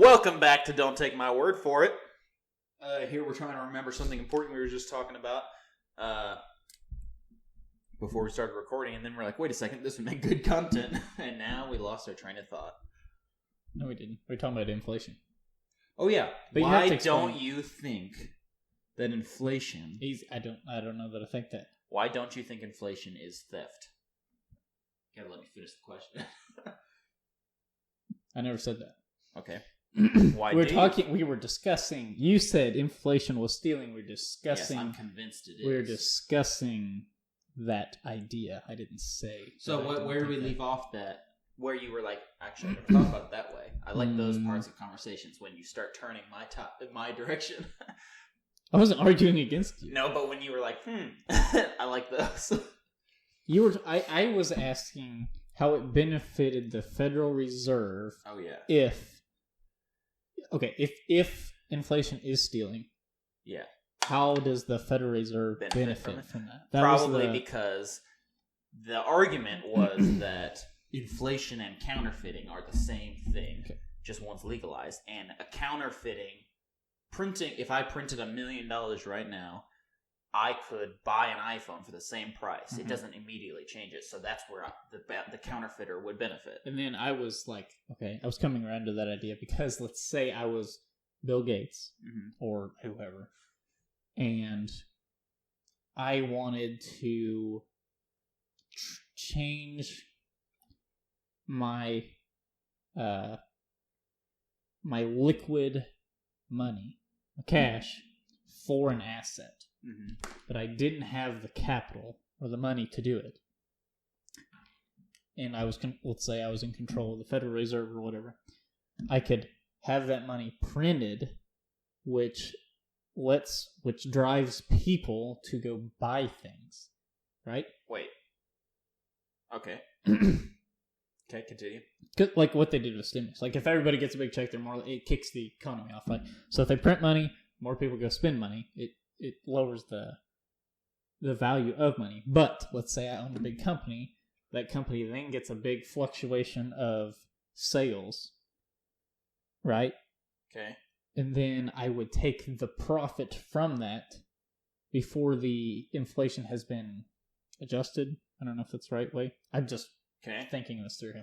Welcome back to Don't Take My Word For It. Here we're trying to remember something important we were just talking about before we started recording, and then we're like, wait a second, this would make good content. And now we lost our train of thought. No, we didn't. We were talking about inflation. Oh, yeah. But why don't you think that inflation... I don't know that I think that. Why don't you think inflation is theft? You gotta let me finish the question. I never said that. Okay. Why We were discussing. You said inflation was stealing. We're discussing. Yes, I'm convinced it is. We're discussing that idea. I didn't say. So where do we leave off that? Where you were like, actually, I never thought about it that way. I like those parts of conversations when you start turning my direction. I wasn't arguing against you. No, but when you were like, I like those. You were. I was asking how it benefited the Federal Reserve. Oh yeah. If inflation is stealing, yeah, how does the Federal Reserve benefit from that? Probably because the argument was that inflation and counterfeiting are the same thing, just one's legalized. And a counterfeiting, printing, if I printed $1 million right now, I could buy an iPhone for the same price. It doesn't immediately change it. So that's where the counterfeiter would benefit. And then I was like, I was coming around to that idea because let's say I was Bill Gates or whoever, and I wanted to change my my liquid money, cash, for an asset. But I didn't have the capital or the money to do it. And I was, let's say I was in control of the Federal Reserve or whatever. I could have that money printed, which drives people to go buy things, right? Wait. Okay. Okay, continue. Like what they did with stimulus. Like if everybody gets a big check, it kicks the economy off. Right? So if they print money, more people go spend money. It lowers the value of money. But let's say I own a big company. That company then gets a big fluctuation of sales, right? Okay. And then I would take the profit from that before the inflation has been adjusted. I don't know if that's the right way. I'm just thinking this through here.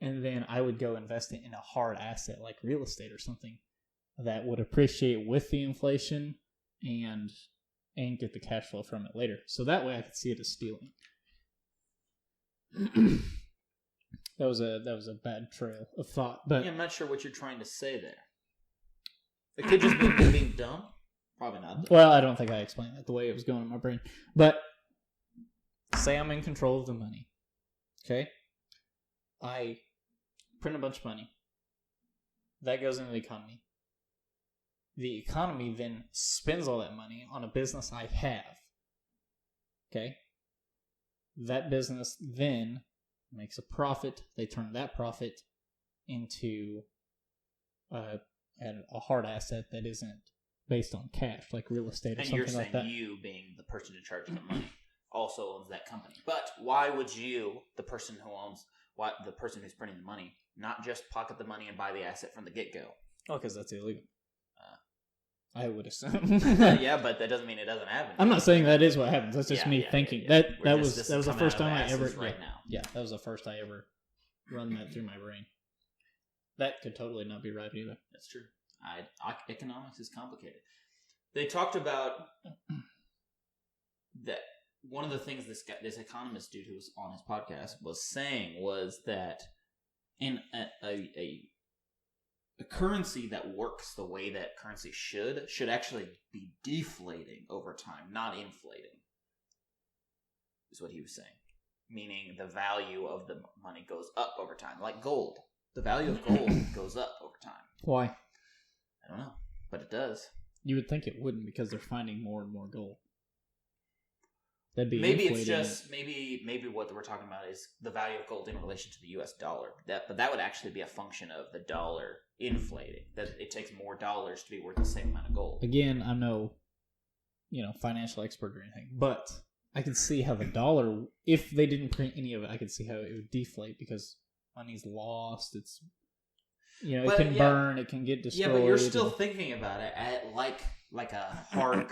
And then I would go invest it in a hard asset like real estate or something that would appreciate with the inflation and get the cash flow from it later. So that way I could see it as stealing. That was a bad trail of thought, but I'm not sure what you're trying to say there. It could just be me being dumb. Probably not. Well, I don't think I explained that the way it was going in my brain. But say I'm in control of the money. Okay? I print a bunch of money. That goes into the economy. The economy then spends all that money on a business I have. Okay? That business then makes a profit. They turn that profit into a hard asset that isn't based on cash, like real estate or something like that. And you're saying you, being the person in charge of the money, also owns that company. But why would you, the person who's printing the money, not just pocket the money and buy the asset from the get-go? Oh, because that's illegal. I would assume. Yeah, but that doesn't mean it doesn't happen. I'm not saying that is what happens. That's just me thinking. Yeah. That was the first time I ever right now. Yeah, that was the first I ever run that through my brain. That could totally not be right either. That's true. Economics is complicated. They talked about that. One of the things this economist dude who was on his podcast was that in a currency that works the way that currency should actually be deflating over time, not inflating, is what he was saying. Meaning the value of the money goes up over time, like gold. The value of gold goes up over time. Why? I don't know, but it does. You would think it wouldn't because they're finding more and more gold. That'd be maybe it's just maybe what we're talking about is the value of gold in relation to the U.S. dollar. But that would actually be a function of the dollar inflating. That it takes more dollars to be worth the same amount of gold. Again, I'm no, financial expert or anything, but I can see how the dollar, if they didn't print any of it, I could see how it would deflate because money's lost. You know, it can burn, it can get destroyed. Yeah, but you're still thinking about it at like a hard,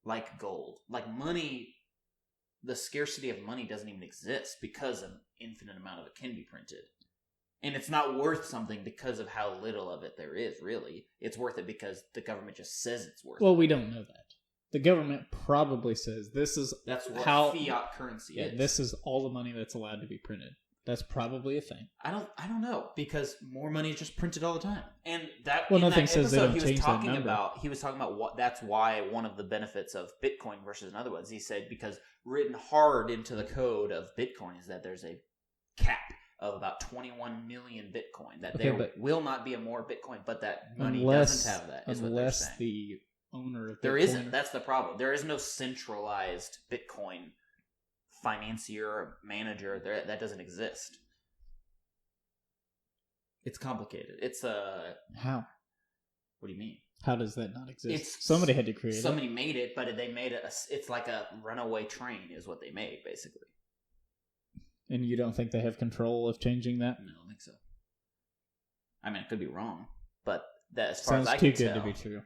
like gold. Like money, the scarcity of money doesn't even exist because an infinite amount of it can be printed. And it's not worth something because of how little of it there is, really. It's worth it because the government just says it's worth it. Well, we don't know that. The government probably says that's what fiat currency is. This is all the money that's allowed to be printed. That's probably a thing. I don't know, because more money is just printed all the time. And that nothing says they don't change that number. He was talking about what that's why one of the benefits of Bitcoin versus another ones. He said because written hard into the code of Bitcoin is that there's a cap of about 21 million Bitcoin. That there will not be a more Bitcoin, but that money doesn't have that. Is what they're saying. Unless the owner of Bitcoin... There isn't. That's the problem. There is no centralized Bitcoin financier or manager. That doesn't exist. It's complicated. It's How? What do you mean? How does that not exist? Somebody had to create it. Somebody made it, but they made it. It's like a runaway train, is what they made, basically. And you don't think they have control of changing that? No, I don't think so. I mean, I could be wrong, but that as far as I can tell, sounds too good to be true.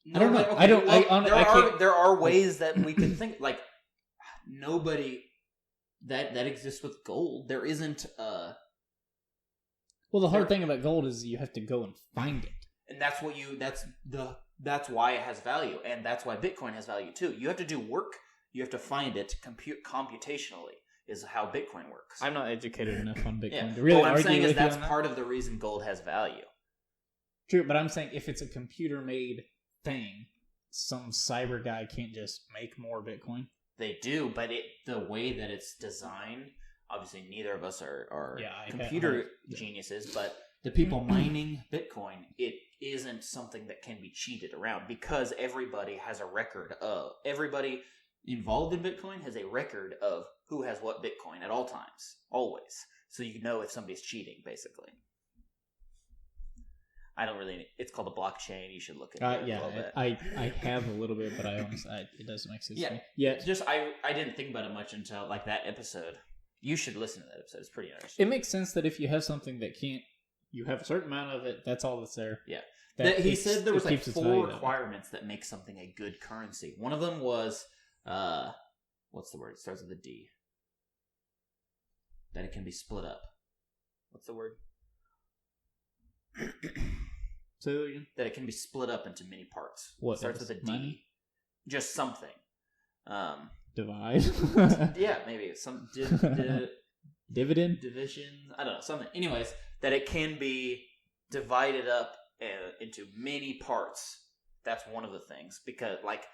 No, I don't know. Okay, there are ways that we could think, like, nobody that exists with gold. There isn't Well, the hard thing about gold is you have to go and find it. And that's why it has value, and that's why Bitcoin has value too. You have to do work. You have to find it computationally. Is how Bitcoin works. I'm not educated enough on Bitcoin to really argue what I'm saying with is that's you on that. part of the reason gold has value. True, but I'm saying if it's a computer-made thing, some cyber guy can't just make more Bitcoin. They do, but the way that it's designed, obviously neither of us are computer geniuses, but the people mining Bitcoin, it isn't something that can be cheated around because everybody has a record of everybody involved in Bitcoin has a record of who has what Bitcoin at all times, always. So you know if somebody's cheating, basically. I don't really. It's called a blockchain. You should look at it. Yeah, a little bit. I have a little bit, but it doesn't make sense to me. Yeah, just I didn't think about it much until like that episode. You should listen to that episode. It's pretty interesting. It makes sense that if you have something that can't, you have a certain amount of it. That's all that's there. Yeah. He said there was like 4 requirements that make something a good currency. One of them was, what's the word? It starts with a D. That it can be split up. What's the word? Say that again. That it can be split up into many parts. What? It starts with a D. Money? Just something. Divide? Yeah, maybe. Some dividend? Division? I don't know. Something. Anyways, that it can be divided up into many parts. That's one of the things. Because, like,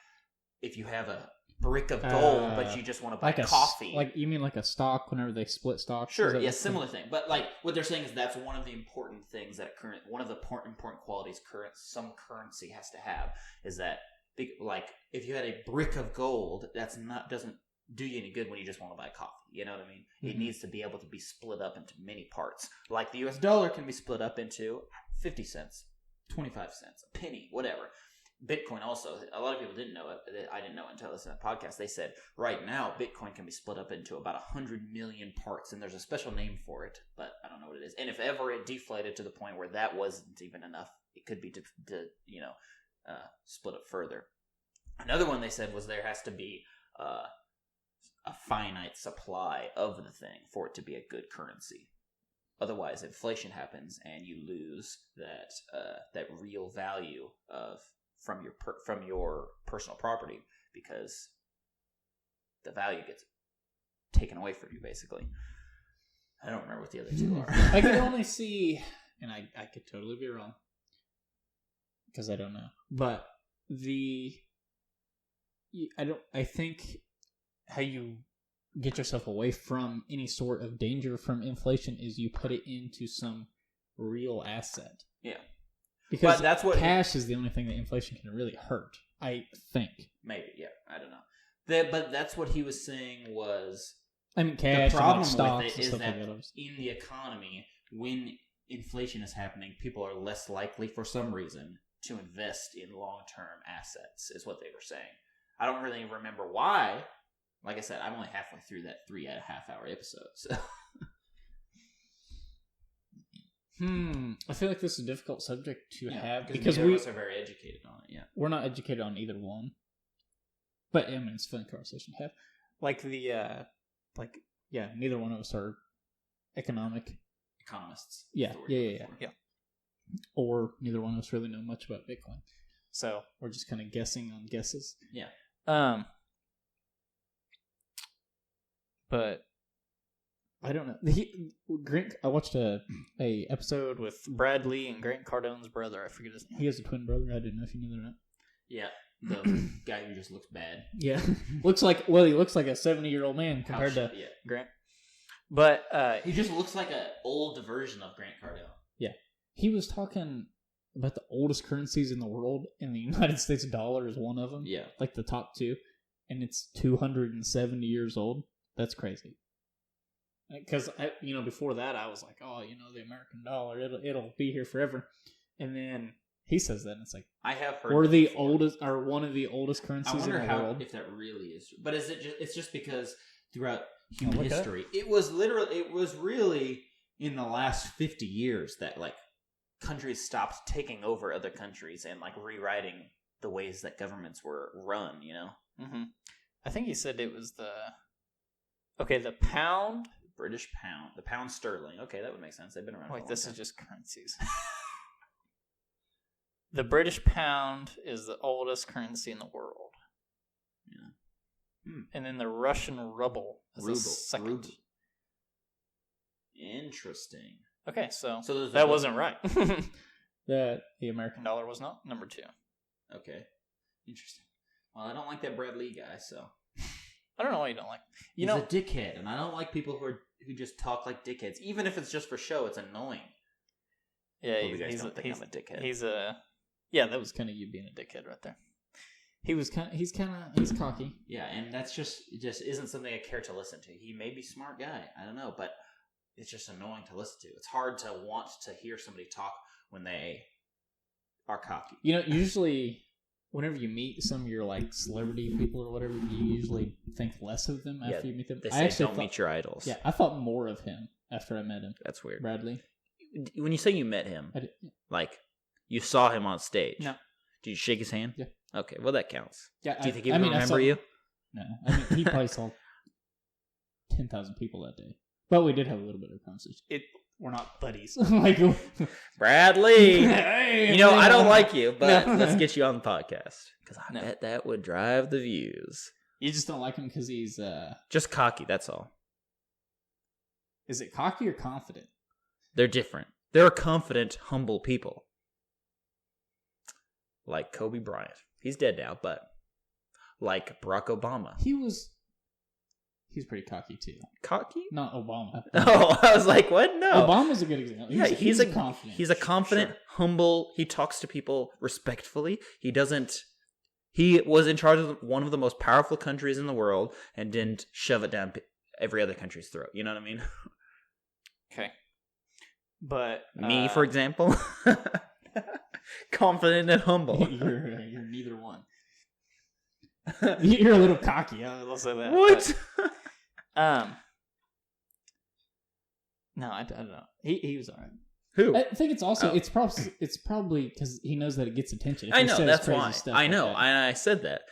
if you have a brick of gold, but you just want to buy coffee. Like, you mean like a stock whenever they split stocks? Sure, yeah, similar thing. But, like, what they're saying is that's one of the important things that one of the important qualities some currency has to have is that, like, if you had a brick of gold, doesn't do you any good when you just want to buy coffee. You know what I mean? Mm-hmm. It needs to be able to be split up into many parts. Like the US dollar can be split up into 50 cents, 25 cents, a penny, whatever. Bitcoin also, a lot of people didn't know it. I didn't know it until I listened to the podcast. They said right now Bitcoin can be split up into about 100 million parts, and there's a special name for it, but I don't know what it is. And if ever it deflated to the point where that wasn't even enough, it could be split up further. Another one they said was there has to be a finite supply of the thing for it to be a good currency. Otherwise, inflation happens and you lose that real value from your personal property because the value gets taken away from you. Basically, I don't remember what the other two are. I can only see, and I could totally be wrong because I don't know, but I think how you get yourself away from any sort of danger from inflation is you put it into some real asset. Yeah. Because that's what cash is the only thing that inflation can really hurt, I think. Maybe, yeah. I don't know. But that's what he was saying was... I mean, cash, the problem and stocks with it and is stuff that like that. In the economy, when inflation is happening, people are less likely, for some reason, to invest in long-term assets, is what they were saying. I don't really remember why. Like I said, I'm only halfway through that 3.5-hour episode, so... I feel like this is a difficult subject to have because we are very educated on it. Yeah, we're not educated on either one. But I mean, it's a fun conversation to have. Like neither one of us are economists. Yeah. Or neither one of us really know much about Bitcoin, so we're just kind of guessing on guesses. Yeah. But I don't know. I watched a episode with Brad Lee and Grant Cardone's brother. I forget his name. He has a twin brother. I didn't know if you knew that or not. Yeah, the guy who just looks bad. Yeah, he looks like a 70-year-old man compared to Grant. But he just looks like an old version of Grant Cardone. Yeah, he was talking about the oldest currencies in the world, and the United States dollar is one of them. Yeah, like the top two, and it's 270 years old. That's crazy. Because before that I was like, oh, the American dollar, it'll be here forever, and then he says that, and it's like, I have heard we're the oldest, or one of the oldest currencies in the world. If that really is true. But is it just? It's just because throughout human history, it was really in the last 50 years that like countries stopped taking over other countries and like rewriting the ways that governments were run. Mm-hmm. I think he said it was the pound. British pound. The pound sterling. Okay, that would make sense. They've been around. Wait, this is just currencies. The British pound is the oldest currency in the world. Yeah. And then the Russian ruble is the second. Ruble. Interesting. Okay, so that wasn't right. The American dollar was not number 2. Okay. Interesting. Well, I don't like that Brad Lee guy, so... I don't know why you don't like. He's a dickhead, and I don't like people who just talk like dickheads. Even if it's just for show, it's annoying. Yeah, he's I'm a dickhead. Yeah, that was kind of you being a dickhead right there. He's cocky. Yeah, and that's just isn't something I care to listen to. He may be a smart guy, I don't know, but it's just annoying to listen to. It's hard to want to hear somebody talk when they are cocky. Usually whenever you meet some of your like celebrity people or whatever, you usually think less of them after you meet them. They say don't meet your idols. Yeah, I thought more of him after I met him. That's weird. Bradley. When you say you met him, like you saw him on stage. No. Did you shake his hand? Yeah. Okay, well that counts. Yeah. Do you think he would remember you? No. I mean, he probably saw 10,000 people that day. But we did have a little bit of conversation. We're not buddies. Like Bradley, hey, I don't like you, but let's get you on the podcast because I bet that would drive the views. You just don't like him because he's just cocky. That's all. Is it cocky or confident? They're different. They're confident, humble people, like Kobe Bryant. He's dead now, but like Barack Obama, He's pretty cocky too. Cocky? Not Obama. Oh, I was like, what? No. Obama's a good example. He's confident. He's a confident, humble. He talks to people respectfully. He was in charge of one of the most powerful countries in the world and didn't shove it down every other country's throat. You know what I mean? Okay. But me, for example, confident and humble. You're neither one. You're a little cocky. I'll say that. What? But, no, I don't know. He was alright. Who? I think it's also it's probably because he knows that it gets attention. I know that's why. I know, and I said that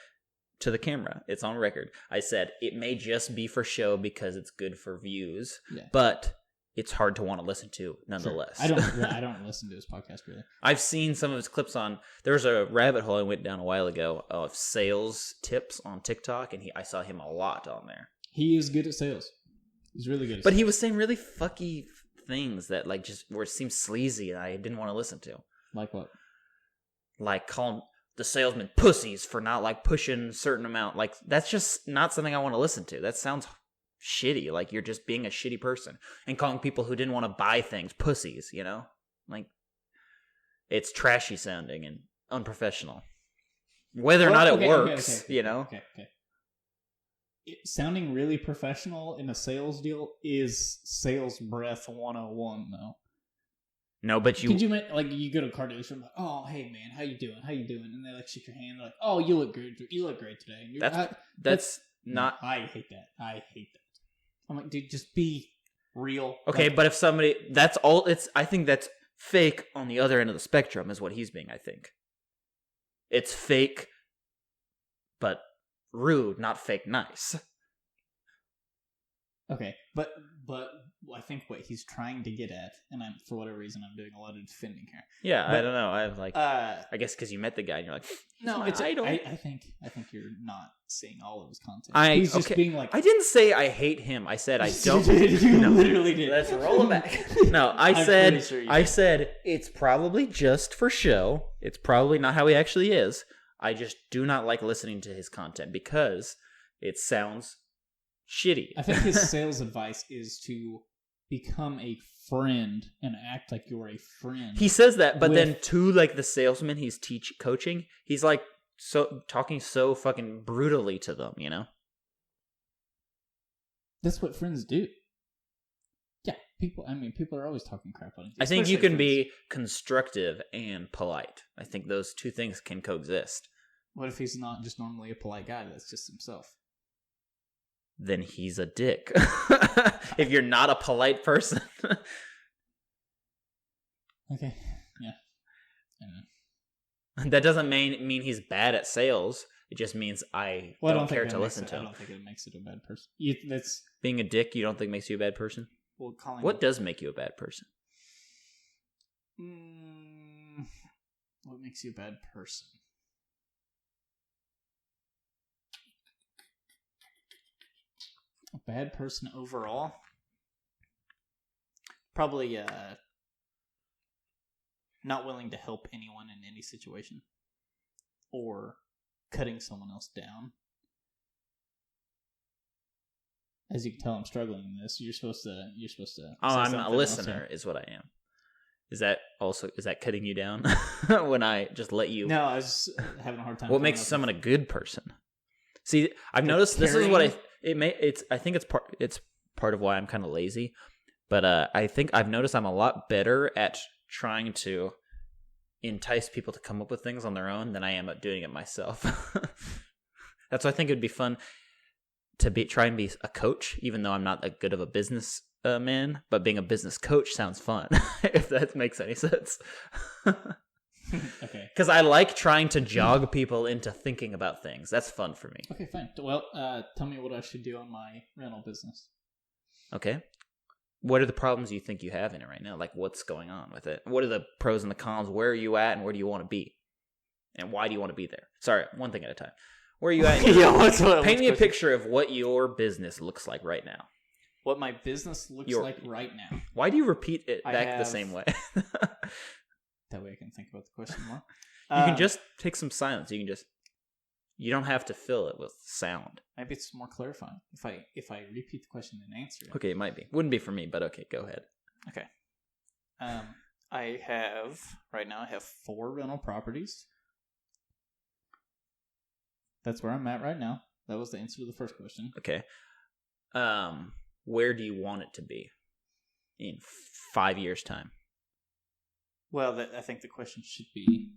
to the camera. It's on record. I said it may just be for show because it's good for views, but it's hard to want to listen to nonetheless. Sure. I don't listen to his podcast really. I've seen some of his clips on. There's a rabbit hole I went down a while ago of sales tips on TikTok, and I saw him a lot on there. He is good at sales. He's really good at But sales. he was saying really fucky things that like just where it seemed sleazy and I didn't want to listen to. Like what? Like calling the salesmen pussies for not like pushing a certain amount. Like that's just not something I want to listen to. That sounds shitty. Like you're just being a shitty person. And calling people who didn't want to buy things pussies, Like it's trashy sounding and unprofessional. Whether or not it works, Okay. Sounding really professional in a sales deal is sales breath 101 though. No, but Could you you go to a car dealership, like, oh hey man, how you doing? And they like shake your hand, like, oh you look great today. And that's not. I hate that. I'm like, dude, just be real. Okay, but if somebody, that's all. I think that's fake on the other end of the spectrum is what he's being, I think. It's fake, but rude, not fake nice. Okay, but I think what he's trying to get at, and for whatever reason, I'm doing a lot of defending here. Yeah, but, I don't know. I'm like, I guess because you met the guy and you're like, no, it's I don't. I think you're not seeing all of his content. He's just being like, I didn't say I hate him. I said I don't. You literally did. Let's roll it back. No, I said it's probably just for show. It's probably not how he actually is. I just do not like listening to his content because it sounds shitty. I think his sales advice is to become a friend and act like you're a friend. He says that, but then to like the salesman he's coaching, he's like talking so fucking brutally to them, you know? That's what friends do. Yeah, people are always talking crap on each other. I think you can be constructive and polite. I think those two things can coexist. What if he's not just normally a polite guy that's just himself? Then he's a dick. If you're not a polite person. Okay, yeah. That doesn't mean he's bad at sales. It just means I don't care to listen to him. I don't think it makes it a bad person. That's being a dick. You don't think makes you a bad person? Well, what does make you a bad person? What makes you a bad person? A bad person overall? Probably not willing to help anyone in any situation, or cutting someone else down. As you can tell, I'm struggling in this. You're supposed to. Oh, I'm a listener, is what I am. Is that cutting you down when I just let you? No, I was having a hard time. What makes someone a good person? See, I've noticed this is what I think it's part of why I'm kind of lazy, but I think I've noticed I'm a lot better at trying to entice people to come up with things on their own than I am at doing it myself. That's why I think it would be fun to try and be a coach, even though I'm not that good of a business man. But being a business coach sounds fun, if that makes any sense. Okay. Because I like trying to jog people into thinking about things. That's fun for me. Okay, fine. Well, tell me what I should do on my rental business. Okay. What are the problems you think you have in it right now? Like, what's going on with it? What are the pros and the cons? Where are you at, and where do you want to be? And why do you want to be there? Sorry, one thing at a time. Where are you at? Paint me a picture of what your business looks like right now. What my business looks like right now. Why do you repeat it back the same way? That way I can think about the question more. You can just take some silence. You don't have to fill it with sound. Maybe it's more clarifying if I repeat the question and answer it. Okay, it might be. Wouldn't be for me, but okay, go ahead. Okay. I have 4 rental properties. That's where I'm at right now. That was the answer to the first question. Okay. Where do you want it to be in 5 years' time? Well, I think the question should be,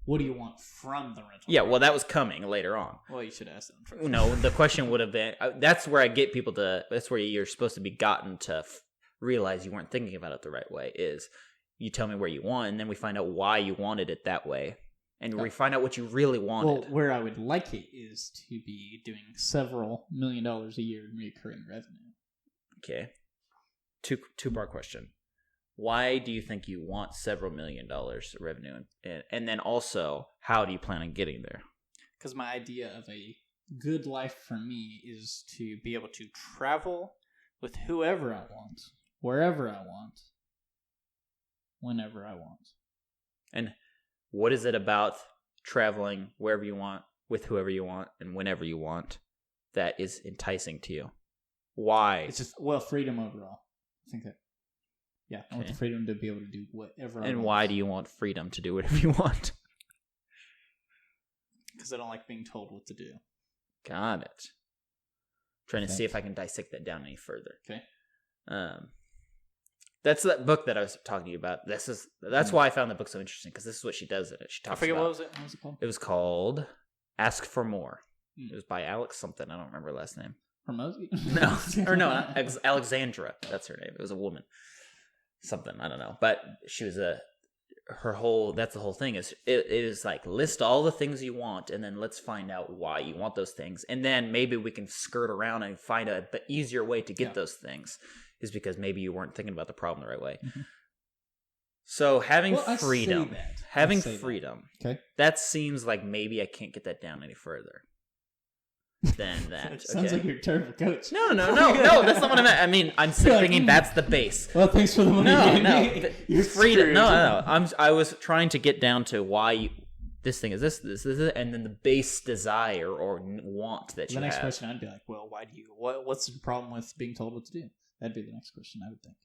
what do you want from the rental? Yeah, well, that was coming later on. Well, you should ask them first. No, the question would have been, that's where I get people to, that's where you're supposed to be gotten to realize you weren't thinking about it the right way, is you tell me where you want, and then we find out why you wanted it that way. And we find out what you really wanted. Well, where I would like it is to be doing several $1 million a year in recurring revenue. Okay. Two-part question. Why do you think you want several $1 million revenue? And then also, how do you plan on getting there? Because my idea of a good life for me is to be able to travel with whoever I want, wherever I want, whenever I want. And what is it about traveling wherever you want, with whoever you want, and whenever you want that is enticing to you? Why? It's just, freedom overall. I think that, yeah, I want the freedom to be able to do whatever I want. And why do you want freedom to do whatever you want? Because I don't like being told what to do. Got it. Trying to see if I can dissect that down any further. Okay. That's that book that I was talking to you about. That's why I found the book so interesting, because this is what she does in it. She talks I forget about, what was it called? It was called Ask for More. It was by Alex something. I don't remember her last name. Hormozy? Alexandra. That's her name. It was a woman. Something, I don't know. But she was that's the whole thing is it is like list all the things you want and then let's find out why you want those things, and then maybe we can skirt around and find a easier way to get those things, is because maybe you weren't thinking about the problem the right way. Mm-hmm. So having Well, freedom, Okay. that seems like maybe I can't get that down any further than that. It sounds like you're a terrible coach. No, that's not what I meant. I mean, I'm thinking that's the base. Well, thanks for the money. No, You're freedom. screwed. No. I was trying to get down to why this thing is this, and then the base desire or want that you have. The next question, I'd be like, well, why do you? What's the problem with being told what to do? That'd be the next question, I would think.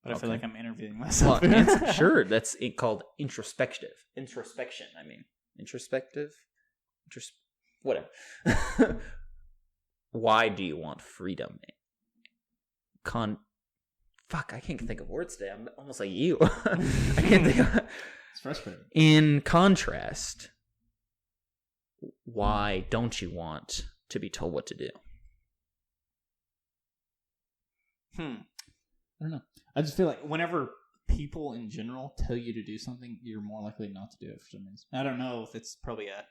But I feel like I'm interviewing myself. Well, sure, that's called introspection. Whatever. Why do you want freedom? Fuck, I can't think of words today. I'm almost like you. I can't think of... It's frustrating. In contrast, why don't you want to be told what to do? I don't know. I just feel like whenever people in general tell you to do something, you're more likely not to do it for some reason. I don't know if it's probably a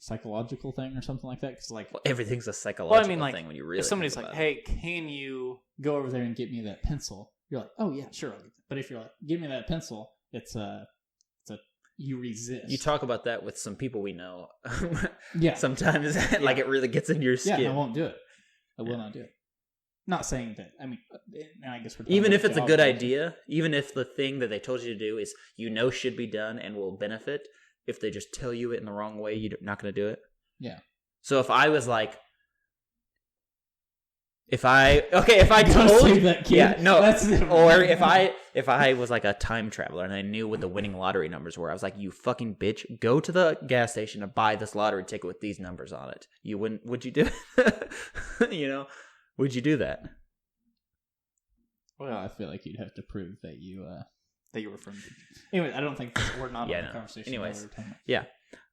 psychological thing or something like that. Because everything's a psychological thing when you really. If somebody's like, "Hey, can you go over there and get me that pencil?" You're like, "Oh yeah, sure, I'll get that." But if you're like, "Give me that pencil," it's you resist. You talk about that with some people we know. Yeah. Sometimes like it really gets into your skin. Yeah, I won't do it. I will not do it. Not saying that. I mean, I guess we're even if it's a good idea, even if the thing that they told you to do is should be done and will benefit, if they just tell you it in the wrong way, you're not going to do it. Yeah. So if I was like, if I told you that kid. Yeah, no, or if I was like a time traveler and I knew what the winning lottery numbers were, I was like, you fucking bitch, go to the gas station and buy this lottery ticket with these numbers on it. You wouldn't? Would you do it? Would you do that? Well, I feel like you'd have to prove that you were from. Anyway, I don't think we're not on the conversation. Anyways, yeah.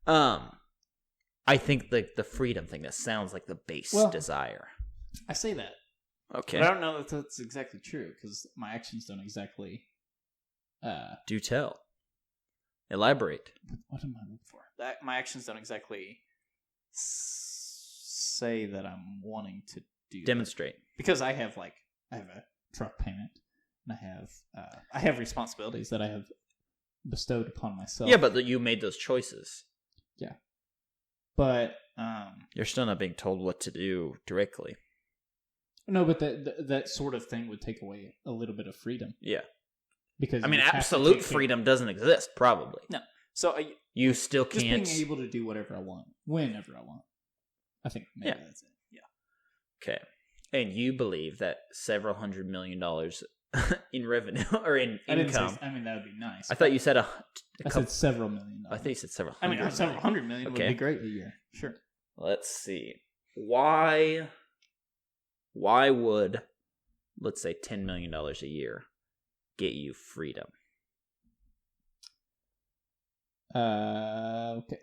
I think the freedom thing, that sounds like the base desire. I say that. Okay. But I don't know if that's exactly true, because my actions don't exactly... Do tell. Elaborate. What am I looking for? My actions don't exactly say that I'm wanting to do Demonstrate. That. Because I have a truck payment, and I have responsibilities that I have bestowed upon myself. Yeah, but you made those choices. Yeah. But... you're still not being told what to do directly. No, but that sort of thing would take away a little bit of freedom. Yeah. Because absolute freedom doesn't exist, probably. No. So you still can't... Just being able to do whatever I want, whenever I want. I think maybe that's it. Yeah. Okay. And you believe that several $100 million in revenue or in income... that would be nice. I thought you said I said several $1 million. I thought you said several $100 million would be great a year. Sure. Let's see. Why would, let's say, $10 million a year get you freedom? Okay.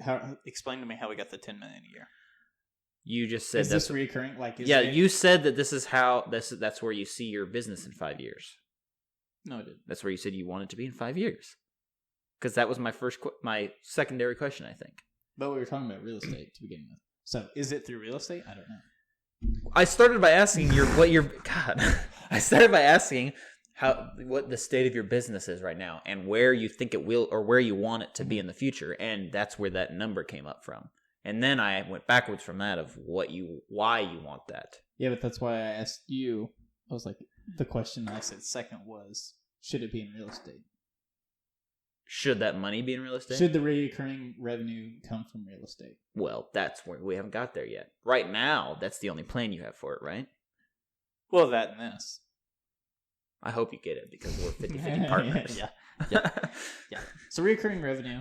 Explain to me how we got the $10 million a year. You just said is this recurring? You said that this is how that's where you see your business in 5 years. No, I didn't. That's where you said you wanted to be in 5 years. Because that was my secondary question, I think. But we were talking about real estate to begin with. So, is it through real estate? I don't know. I started by asking I started by asking what the state of your business is right now and where you think it will or where you want it to be in the future, and that's where that number came up from. And then I went backwards from that of why you want that. Yeah, but that's why I asked you. I was like, the question I said second was, should it be in real estate? Should that money be in real estate? Should the recurring revenue come from real estate? Well, that's where we haven't got there yet. Right now, that's the only plan you have for it, right? Well, that and this. I hope you get it because we're 50-50 partners. Yeah. So recurring revenue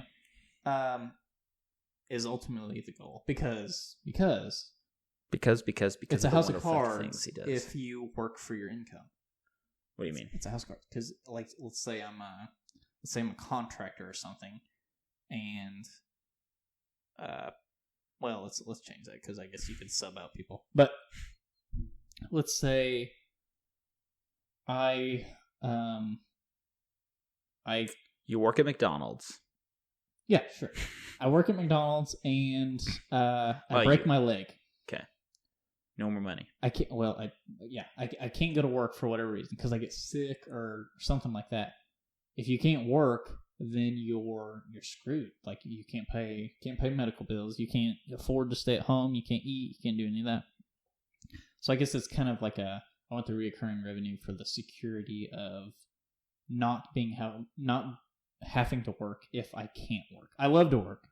is ultimately the goal because it's a house of cards if you work for your income. What do you mean? It's a house of cards because, let's say I'm a contractor or something, and let's change that because I guess you could sub out people. But let's say I You work at McDonald's. Yeah, sure. I work at McDonald's and I break my leg. Okay. No more money. I can't. Well, I can't go to work for whatever reason because I get sick or something like that. If you can't work, then you're screwed. Like you can't pay medical bills. You can't afford to stay at home. You can't eat. You can't do any of that. So I guess it's kind of like I want the recurring revenue for the security of not having to work if I can't work. I love to work,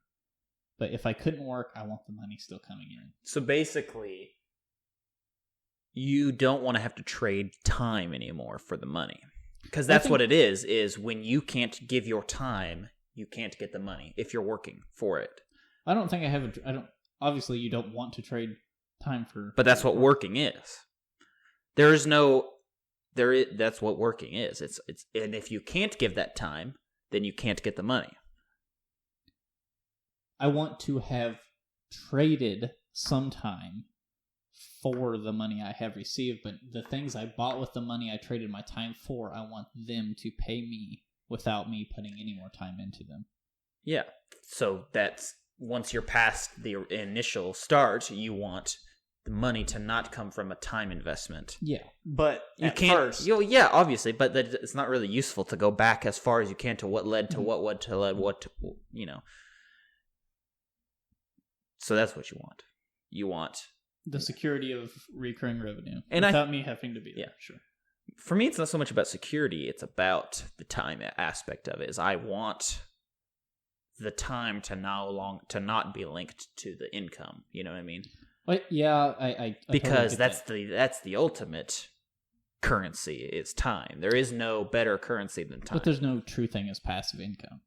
but if I couldn't work, I want the money still coming in. So basically, you don't want to have to trade time anymore for the money. Because that's what it is when you can't give your time, you can't get the money if you're working for it. I don't think obviously you don't want to trade time for... But that's what working is. That's what working is. It's and if you can't give that time, then you can't get the money. I want to have traded some time for the money I have received, but the things I bought with the money I traded my time for, I want them to pay me without me putting any more time into them. Yeah. So that's once you're past the initial start, you want the money to not come from a time investment. Yeah. But you can't. Yeah, obviously, but it's not really useful to go back as far as you can to what led to what to led what to, So that's what you want. You want the security of recurring revenue, and without me having to be there. Yeah, sure. For me, it's not so much about security; it's about the time aspect of it. Is I want the time to not be linked to the income. You know what I mean? Yeah, I because totally that's the ultimate currency is time. There is no better currency than time. But there's no true thing as passive income.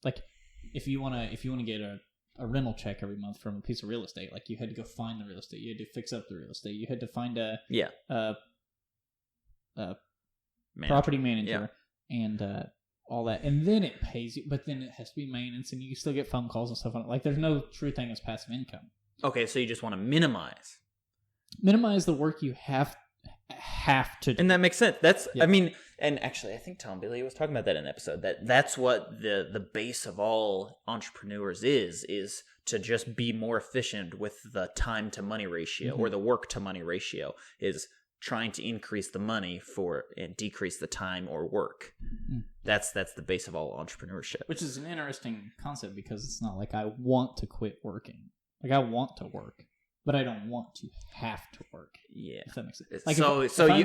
Like if you wanna get a rental check every month from a piece of real estate, like you had to go find the real estate, you had to fix up the real estate, you had to find a property manager and all that, and then it pays you, but then it has to be maintenance, and you still get phone calls and stuff on it. Like there's no true thing as passive income. Okay, so you just want to minimize the work you have to do. And that makes sense. That's I mean, and actually I think Tom Bailey was talking about that in an episode, that's what the base of all entrepreneurs is to just be more efficient with the time to money ratio or the work to money ratio, is trying to increase the money and decrease the time or work. That's the base of all entrepreneurship. Which is an interesting concept because it's not like I want to quit working. Like I want to work, but I don't want to have to work. Yeah, if that makes sense. Like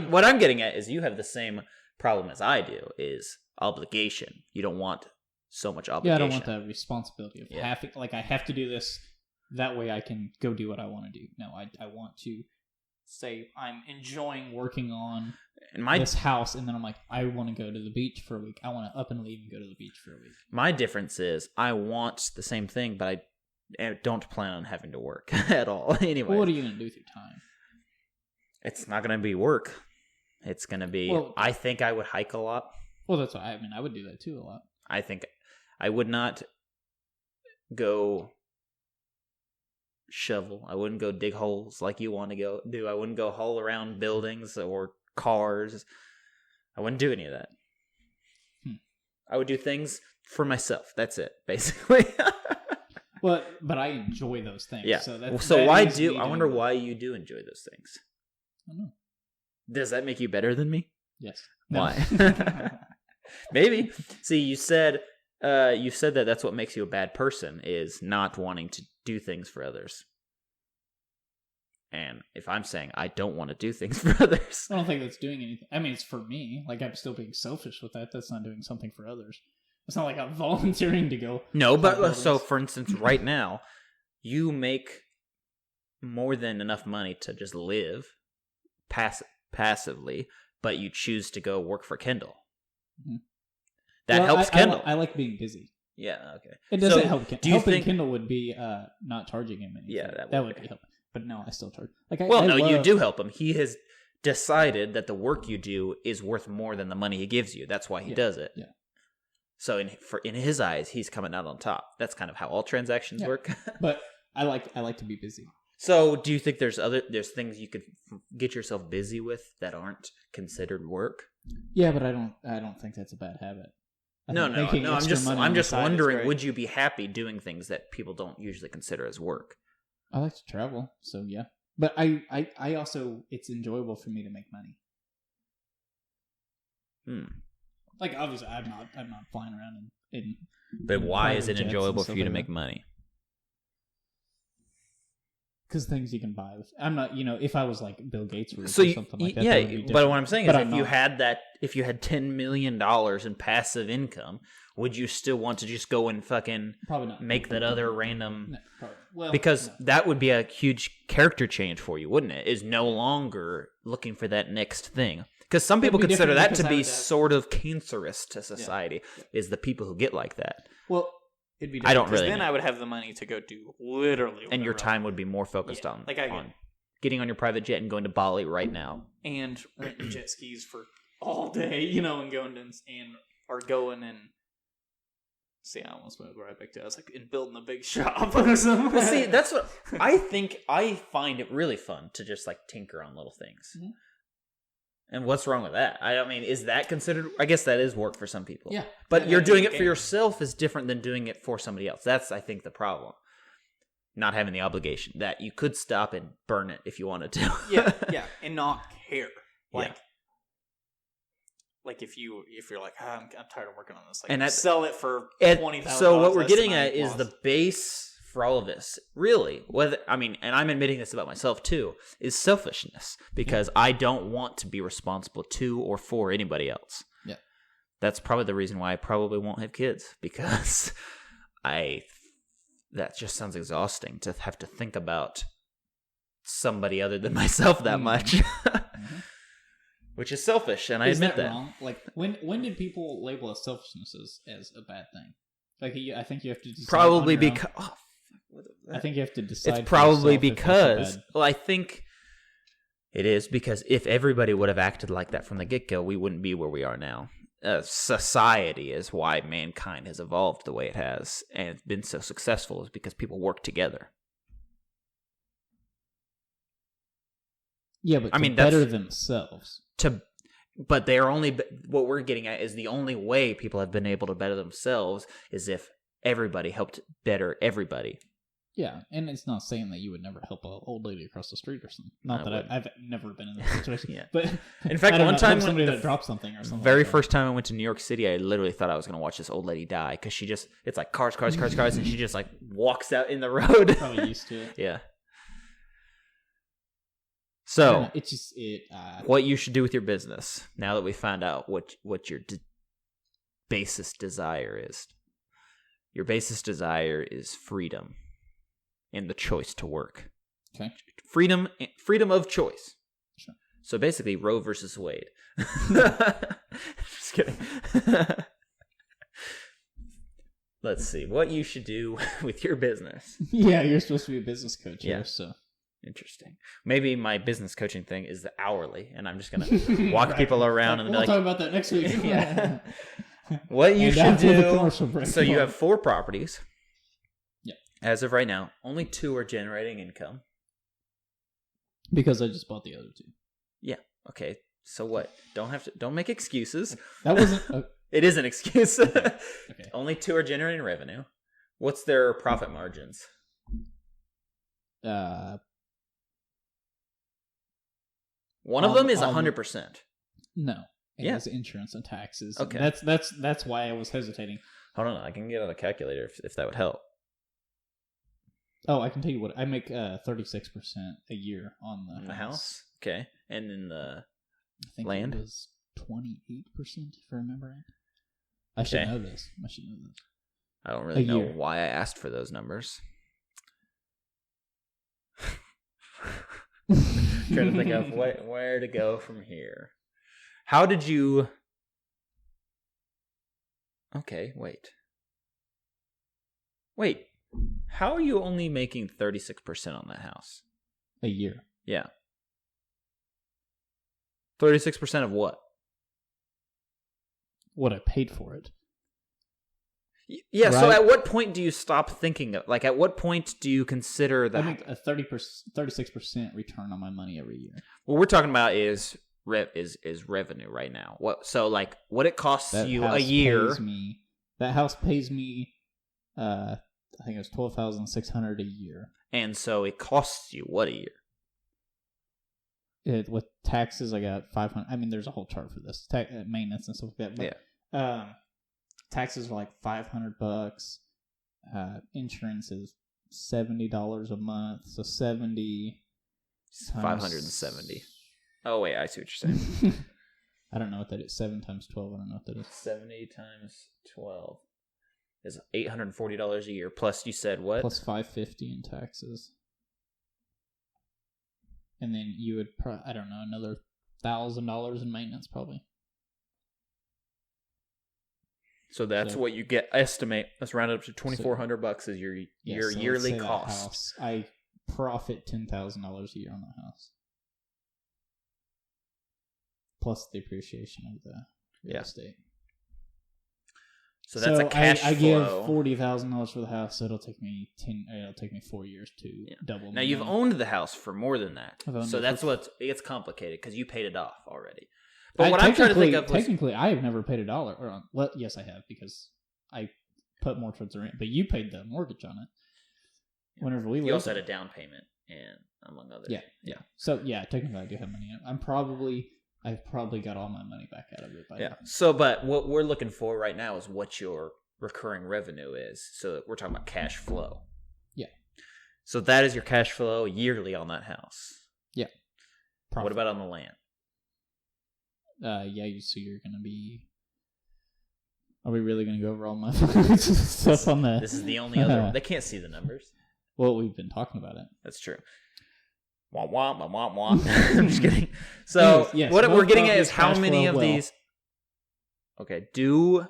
what I'm getting at is you have the same problem as I do, is obligation. You don't want so much obligation. Yeah, I don't want the responsibility of having, like I have to do this, that way I can go do what I want to do. No, I want to say I'm enjoying working on this house, and then I'm like, I want to go to the beach for a week. I want to up and leave and go to the beach for a week. My difference is I want the same thing, but I don't plan on having to work at all. Anyway, well, what are you going to do with your time? It's not going to be work. It's going to be. Well, I think I would hike a lot. Well, that's what I mean. I would do that too a lot. I think I would not go shovel. I wouldn't go dig holes like you want to go do. I wouldn't go haul around buildings or cars. I wouldn't do any of that. I would do things for myself. That's it, basically. Well, but I enjoy those things. Yeah. So why do I wonder why you do enjoy those things? I don't know. Does that make you better than me? Yes. Why? Maybe. See, you said that that's what makes you a bad person, is not wanting to do things for others. And if I'm saying I don't want to do things for others, I don't think that's doing anything. I mean, it's for me. Like I'm still being selfish with that. That's not doing something for others. It's not like I'm volunteering to go. No, but so for instance, right now, you make more than enough money to just live passively, but you choose to go work for Kendall. Mm-hmm. That helps Kendall. I like being busy. Yeah, okay. It doesn't help Kendall. Helping Kendall would be not charging him anything. Yeah, that would be helpful. But no, I still charge. You do help him. He has decided that the work you do is worth more than the money he gives you. That's why he does it. Yeah. So in his eyes, he's coming out on top. That's kind of how all transactions work. But I like to be busy. So, do you think there's things you could get yourself busy with that aren't considered work? Yeah, but I don't think that's a bad habit. No. I'm just wondering, would you be happy doing things that people don't usually consider as work? I like to travel, so yeah. But I also, it's enjoyable for me to make money. Like, obviously, I'm not flying around in But why is it enjoyable for you to make money? Because things you can buy. I'm not, if I was like Bill Gates or something like that. Yeah, but what I'm saying is if you had $10 million in passive income, would you still want to just go and fucking probably not make that other random... No, probably. Well, because that would be a huge character change for you, wouldn't it? Is no longer looking for that next thing. Because some people consider that to be sort of cancerous to society, is the people who get like that. Well... It'd be I don't really. Then I would have the money to go do literally. And your time would be more focused on getting on your private jet and going to Bali right now, and renting jet skis for all day, and going and see. I almost went right back to. I was like, and building a big shop or something. Well, see, that's what I think. I find it really fun to just like tinker on little things. Mm-hmm. And what's wrong with that? I mean, is that considered... I guess that is work for some people. Yeah. But you're doing it for yourself is different than doing it for somebody else. That's, I think, the problem. Not having the obligation. That you could stop and burn it if you wanted to. yeah. And not care. Like if you're like, I'm tired of working on this. Like, and sell it for $20,000. So what we're getting at is the base... for all of this, really, and I'm admitting this about myself too, is selfishness, because I don't want to be responsible to or for anybody else. Yeah. That's probably the reason why I probably won't have kids, because that just sounds exhausting to have to think about somebody other than myself that much. Which is selfish, and I admit that. Wrong? Like, when did people label selfishness as a bad thing? Like, I think you have to decide probably because... I think you have to decide. It's probably because... Well, I think it is because if everybody would have acted like that from the get-go, we wouldn't be where we are now. Society is why mankind has evolved the way it has, and it's been so successful is because people work together. Yeah, but better themselves. But they are only... What we're getting at is the only way people have been able to better themselves is if everybody helped better everybody. Yeah, and it's not saying that you would never help an old lady across the street or something. Not that I've never been in that situation. Yeah. But in fact, one time somebody that dropped something or something. Very first time I went to New York City, I literally thought I was going to watch this old lady die because it's like cars, and she just like walks out in the road. Probably used to it. Yeah. So it's just what you should do with your business now that we found out what your basest desire is. Your basest desire is freedom and the choice to work. Okay. Freedom of choice. Sure. So basically, Roe versus Wade. Just kidding. Let's see what you should do with your business. Yeah, you're supposed to be a business coach here, so. Interesting. Maybe my business coaching thing is the hourly, and I'm just gonna walk people around and be like, "We'll talk about that next week." Yeah. What you should do. So you have 4 properties. Yeah. As of right now, only 2 are generating income. Because I just bought the other 2. Yeah. Okay. So what? Don't make excuses. That wasn't. It is an excuse. Okay. Only 2 are generating revenue. What's their profit margins? One of them is 100%. No. It has insurance and taxes. Okay. That's why I was hesitating. Hold on, I can get out a calculator if that would help. Oh, I can tell you what. I make 36% a year on the house. Okay. And then the land? It was 28%, if I remember right. I should know this. I don't really know why I asked for those numbers. Trying to think of where to go from here. How did you... Okay, wait. How are you only making 36% on that house? A year. Yeah. 36% of what? What I paid for it. Yeah, right? so at what point do you stop thinking of, like, at what point do you consider that? I make a 36% return on my money every year. What we're talking about is revenue right now. What it costs you a year. That house pays me, I think it was $12,600 a year. And so it costs you what a year? With taxes, I got $500. I mean, there's a whole chart for this, maintenance and stuff like that. But, taxes are like $500. Insurance is $70 a month, so 70. 570. Oh wait, I see what you're saying. I don't know what that is. 7 times 12. I don't know what that is. 70 times 12 is $840 a year. Plus, you said what? Plus $550 in taxes. And then you would, I don't know, another $1,000 in maintenance probably. So that's what you get. Estimate. Let's round it up to $2,400 is your yearly cost. I profit $10,000 a year on that house, plus the appreciation of the real estate. So that's a cash flow. I give $40,000 for the house, so it'll take me 4 years to double. Now you've owned the house for more than that, so that's what it gets complicated because you paid it off already. But what I'm trying to think of was, technically, I have never paid $1. Yes, I have because I put more towards the rent, but you paid the mortgage on it. Whenever we lived, you also had a down payment and among others. Yeah. So technically, I do have money. I've probably got all my money back out of it by now. So, but what we're looking for right now is what your recurring revenue is. So we're talking about cash flow. Yeah. So that is your cash flow yearly on that house. Yeah. Profit. What about on the land? So you're going to be... Are we really going to go over all my stuff on that? This is the only other one. They can't see the numbers. Well, we've been talking about it. That's true. Wah, wah, wah, wah, wah. I'm just kidding. So what we're getting at is how many of these... Okay, do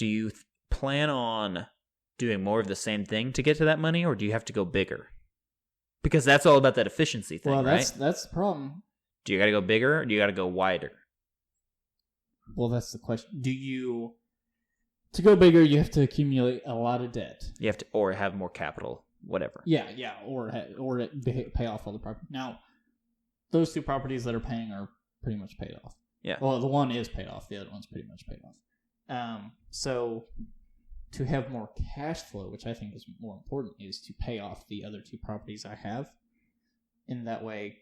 you plan on doing more of the same thing to get to that money, or do you have to go bigger? Because that's all about that efficiency thing, right? That's the problem. Do you got to go bigger, or do you got to go wider? Well, that's the question. To go bigger, you have to accumulate a lot of debt. You have to, or have more capital, whatever. Yeah, or pay off all the property. Now, those two properties that are paying are pretty much paid off. Yeah. Well, the one is paid off. The other one's pretty much paid off. So to have more cash flow, which I think is more important, is to pay off the other two properties I have. In that way,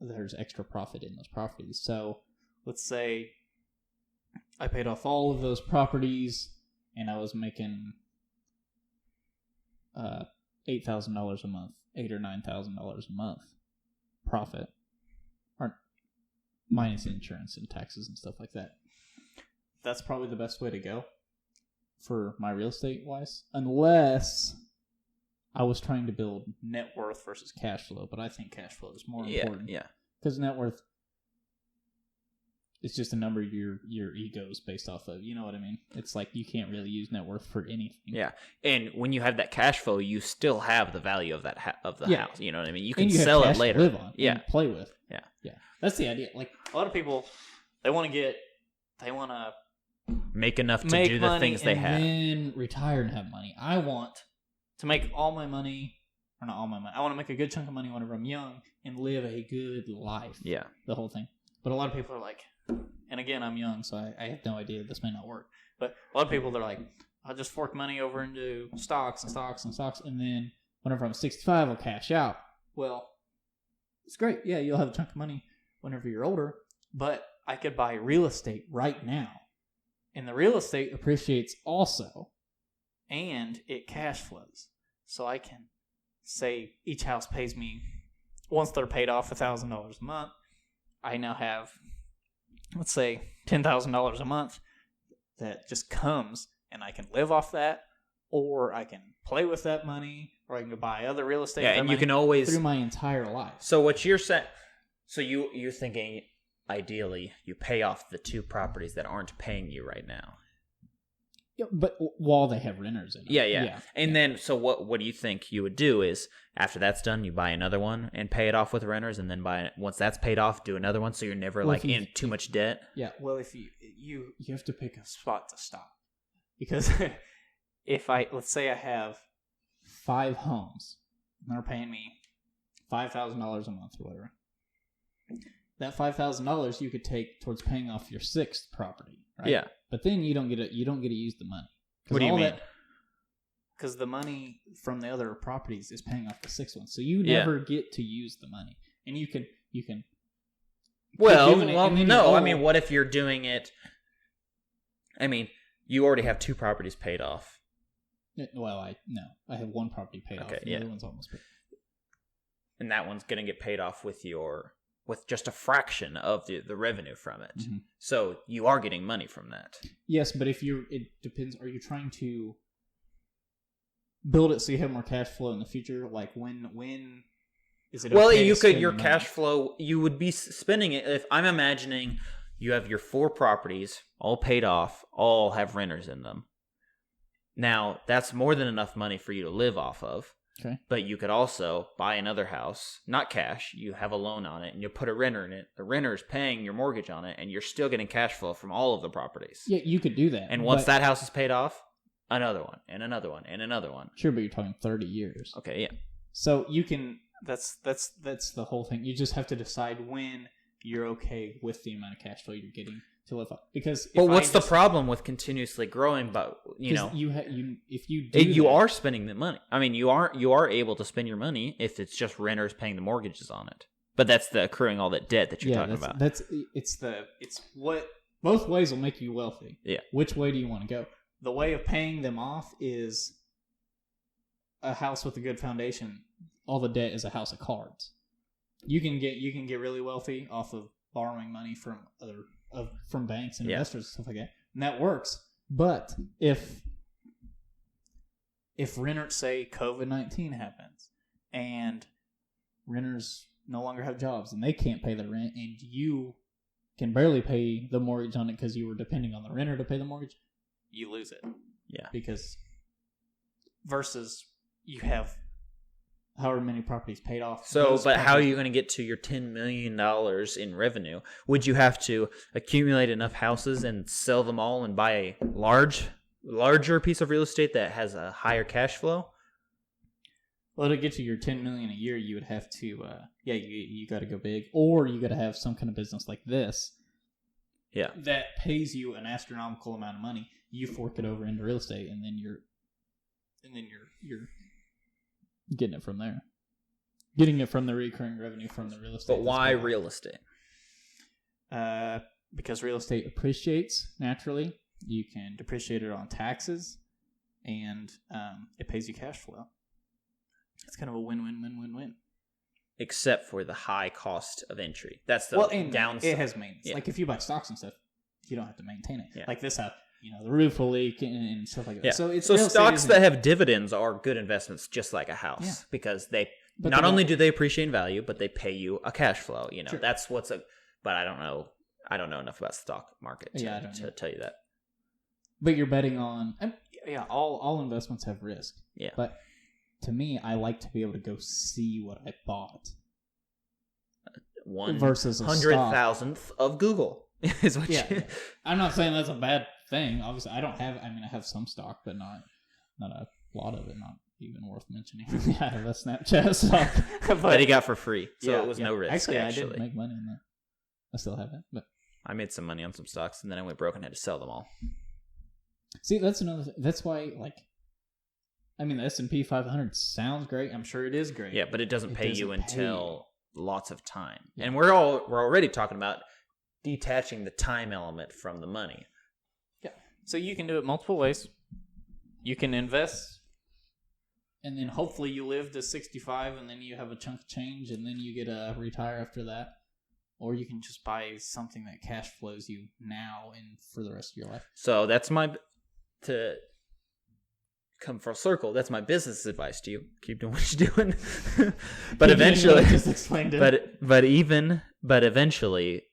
there's extra profit in those properties. So let's say I paid off all of those properties and I was making $8,000 a month, $8,000 or $9,000 a month profit, or minus insurance and taxes and stuff like that. That's probably the best way to go for my real estate wise, unless I was trying to build net worth versus cash flow. But I think cash flow is more important. Yeah. Because net worth, it's just a number your ego's based off of. You know what I mean? It's like you can't really use net worth for anything. Yeah, and when you have that cash flow, you still have the value of that of the house. You know what I mean? You can sell it later. To live on. And play with. Yeah. That's the idea. Like a lot of people, they want to make enough to do the things they have, and then retire and have money. I want to make all my money, or not all my money. I want to make a good chunk of money whenever I'm young and live a good life. Yeah, the whole thing. But a lot of people are like, and again, I'm young, so I have no idea. This may not work. But a lot of people, they're like, I'll just fork money over into stocks, and then whenever I'm 65, I'll cash out. Well, it's great. Yeah, you'll have a chunk of money whenever you're older, but I could buy real estate right now. And the real estate appreciates also, and it cash flows. So I can say each house pays me, once they're paid off, $1,000 a month. I now have, let's say, $10,000 a month that just comes, and I can live off that, or I can play with that money, or I can go buy other real estate. Yeah, and you can always through my entire life. So what you're saying? So you're thinking, ideally, you pay off the two properties that aren't paying you right now. Yeah, but while they have renters in it. Yeah. And then, so what do you think you would do is, after that's done, you buy another one and pay it off with renters, and then once that's paid off, do another one, so you're never in too much debt? Yeah, well, if you have to pick a spot to stop. Because let's say I have 5 homes, and they're paying me $5,000 a month or whatever. That $5,000 you could take towards paying off your 6th property, right? Yeah. But then you don't get to use the money. What do you mean? Because the money from the other properties is paying off the 6th one, so you never get to use the money, and you can. Well, no. I mean, what if you're doing it? I mean, you already have 2 properties paid off. Well, I have 1 property paid off. And the other one's almost paid. And that one's going to get paid off with just a fraction of the revenue from it. Mm-hmm. So you are getting money from that. Yes, but it depends. Are you trying to build it so you have more cash flow in the future? Like when is it? Well, okay you to could spend your money? cash flow. You would be spending it. If I'm imagining you have your 4 properties all paid off, all have renters in them. Now that's more than enough money for you to live off of. Okay. But you could also buy another house, not cash. You have a loan on it, and you put a renter in it. The renter is paying your mortgage on it, and you're still getting cash flow from all of the properties. Yeah, you could do that. And once that house is paid off, another one, and another one, and another one. Sure, but you're talking 30 years. Okay, yeah. So you can. That's the whole thing. You just have to decide when you're okay with the amount of cash flow you're getting to live off. Because but what's the problem with continuously growing? But if you you are spending the money. I mean, you are able to spend your money if it's just renters paying the mortgages on it. But that's the accruing all that debt that you're talking about. It's what both ways will make you wealthy. Yeah. Which way do you want to go? The way of paying them off is a house with a good foundation. All the debt is a house of cards. You can get really wealthy off of borrowing money from from banks and investors and stuff like that, and that works. But if renters, say COVID-19 happens and renters no longer have jobs and they can't pay their rent, and you can barely pay the mortgage on it because you were depending on the renter to pay the mortgage, you lose it. Yeah. Because versus you have however many properties paid off. So, but how are you going to get to your $10 million in revenue? Would you have to accumulate enough houses and sell them all and buy a larger piece of real estate that has a higher cash flow? Well, to get to your $10 million a year, you would have to, you got to go big, or you got to have some kind of business like this. Yeah. That pays you an astronomical amount of money. You fork it over into real estate, and then you're getting it from there. Getting it from the recurring revenue from the real estate. But why real estate? Because real estate appreciates naturally. You can depreciate it on taxes, and it pays you cash flow. It's kind of a win-win-win-win-win. Except for the high cost of entry. That's the downside. It has maintenance. Yeah. Like if you buy stocks and stuff, you don't have to maintain it. Yeah. like this house. The roof will leak and stuff like that. Yeah. So stocks that have dividends are good investments, just like a house, because not only do they appreciate in value, but they pay you a cash flow. Sure. That's But I don't know. I don't know enough about the stock market to tell you that. But you're betting on. All investments have risk. Yeah. But to me, I like to be able to go see what I bought. 100,000th of Google is what. Yeah. I'm not saying that's a bad thing. Obviously, I don't have. I mean, I have some stock, but not a lot of it. Not even worth mentioning. I have a Snapchat stock, but he got for free, so it was no risk. Actually, I didn't make money on that. I still have it, but I made some money on some stocks, and then I went broke and had to sell them all. See, that's another thing. That's why, the S&P 500 sounds great. I'm sure it is great. Yeah, but it doesn't pay you until lots of time, and we're already talking about detaching the time element from the money. Yeah. So you can do it multiple ways. You can invest, and then hopefully you live to 65, and then you have a chunk of change, and then you get to retire after that. Or you can just buy something that cash flows you now and for the rest of your life. So that's to come full circle, that's my business advice to you. Keep doing what you're doing. But eventually, just explained it. But eventually,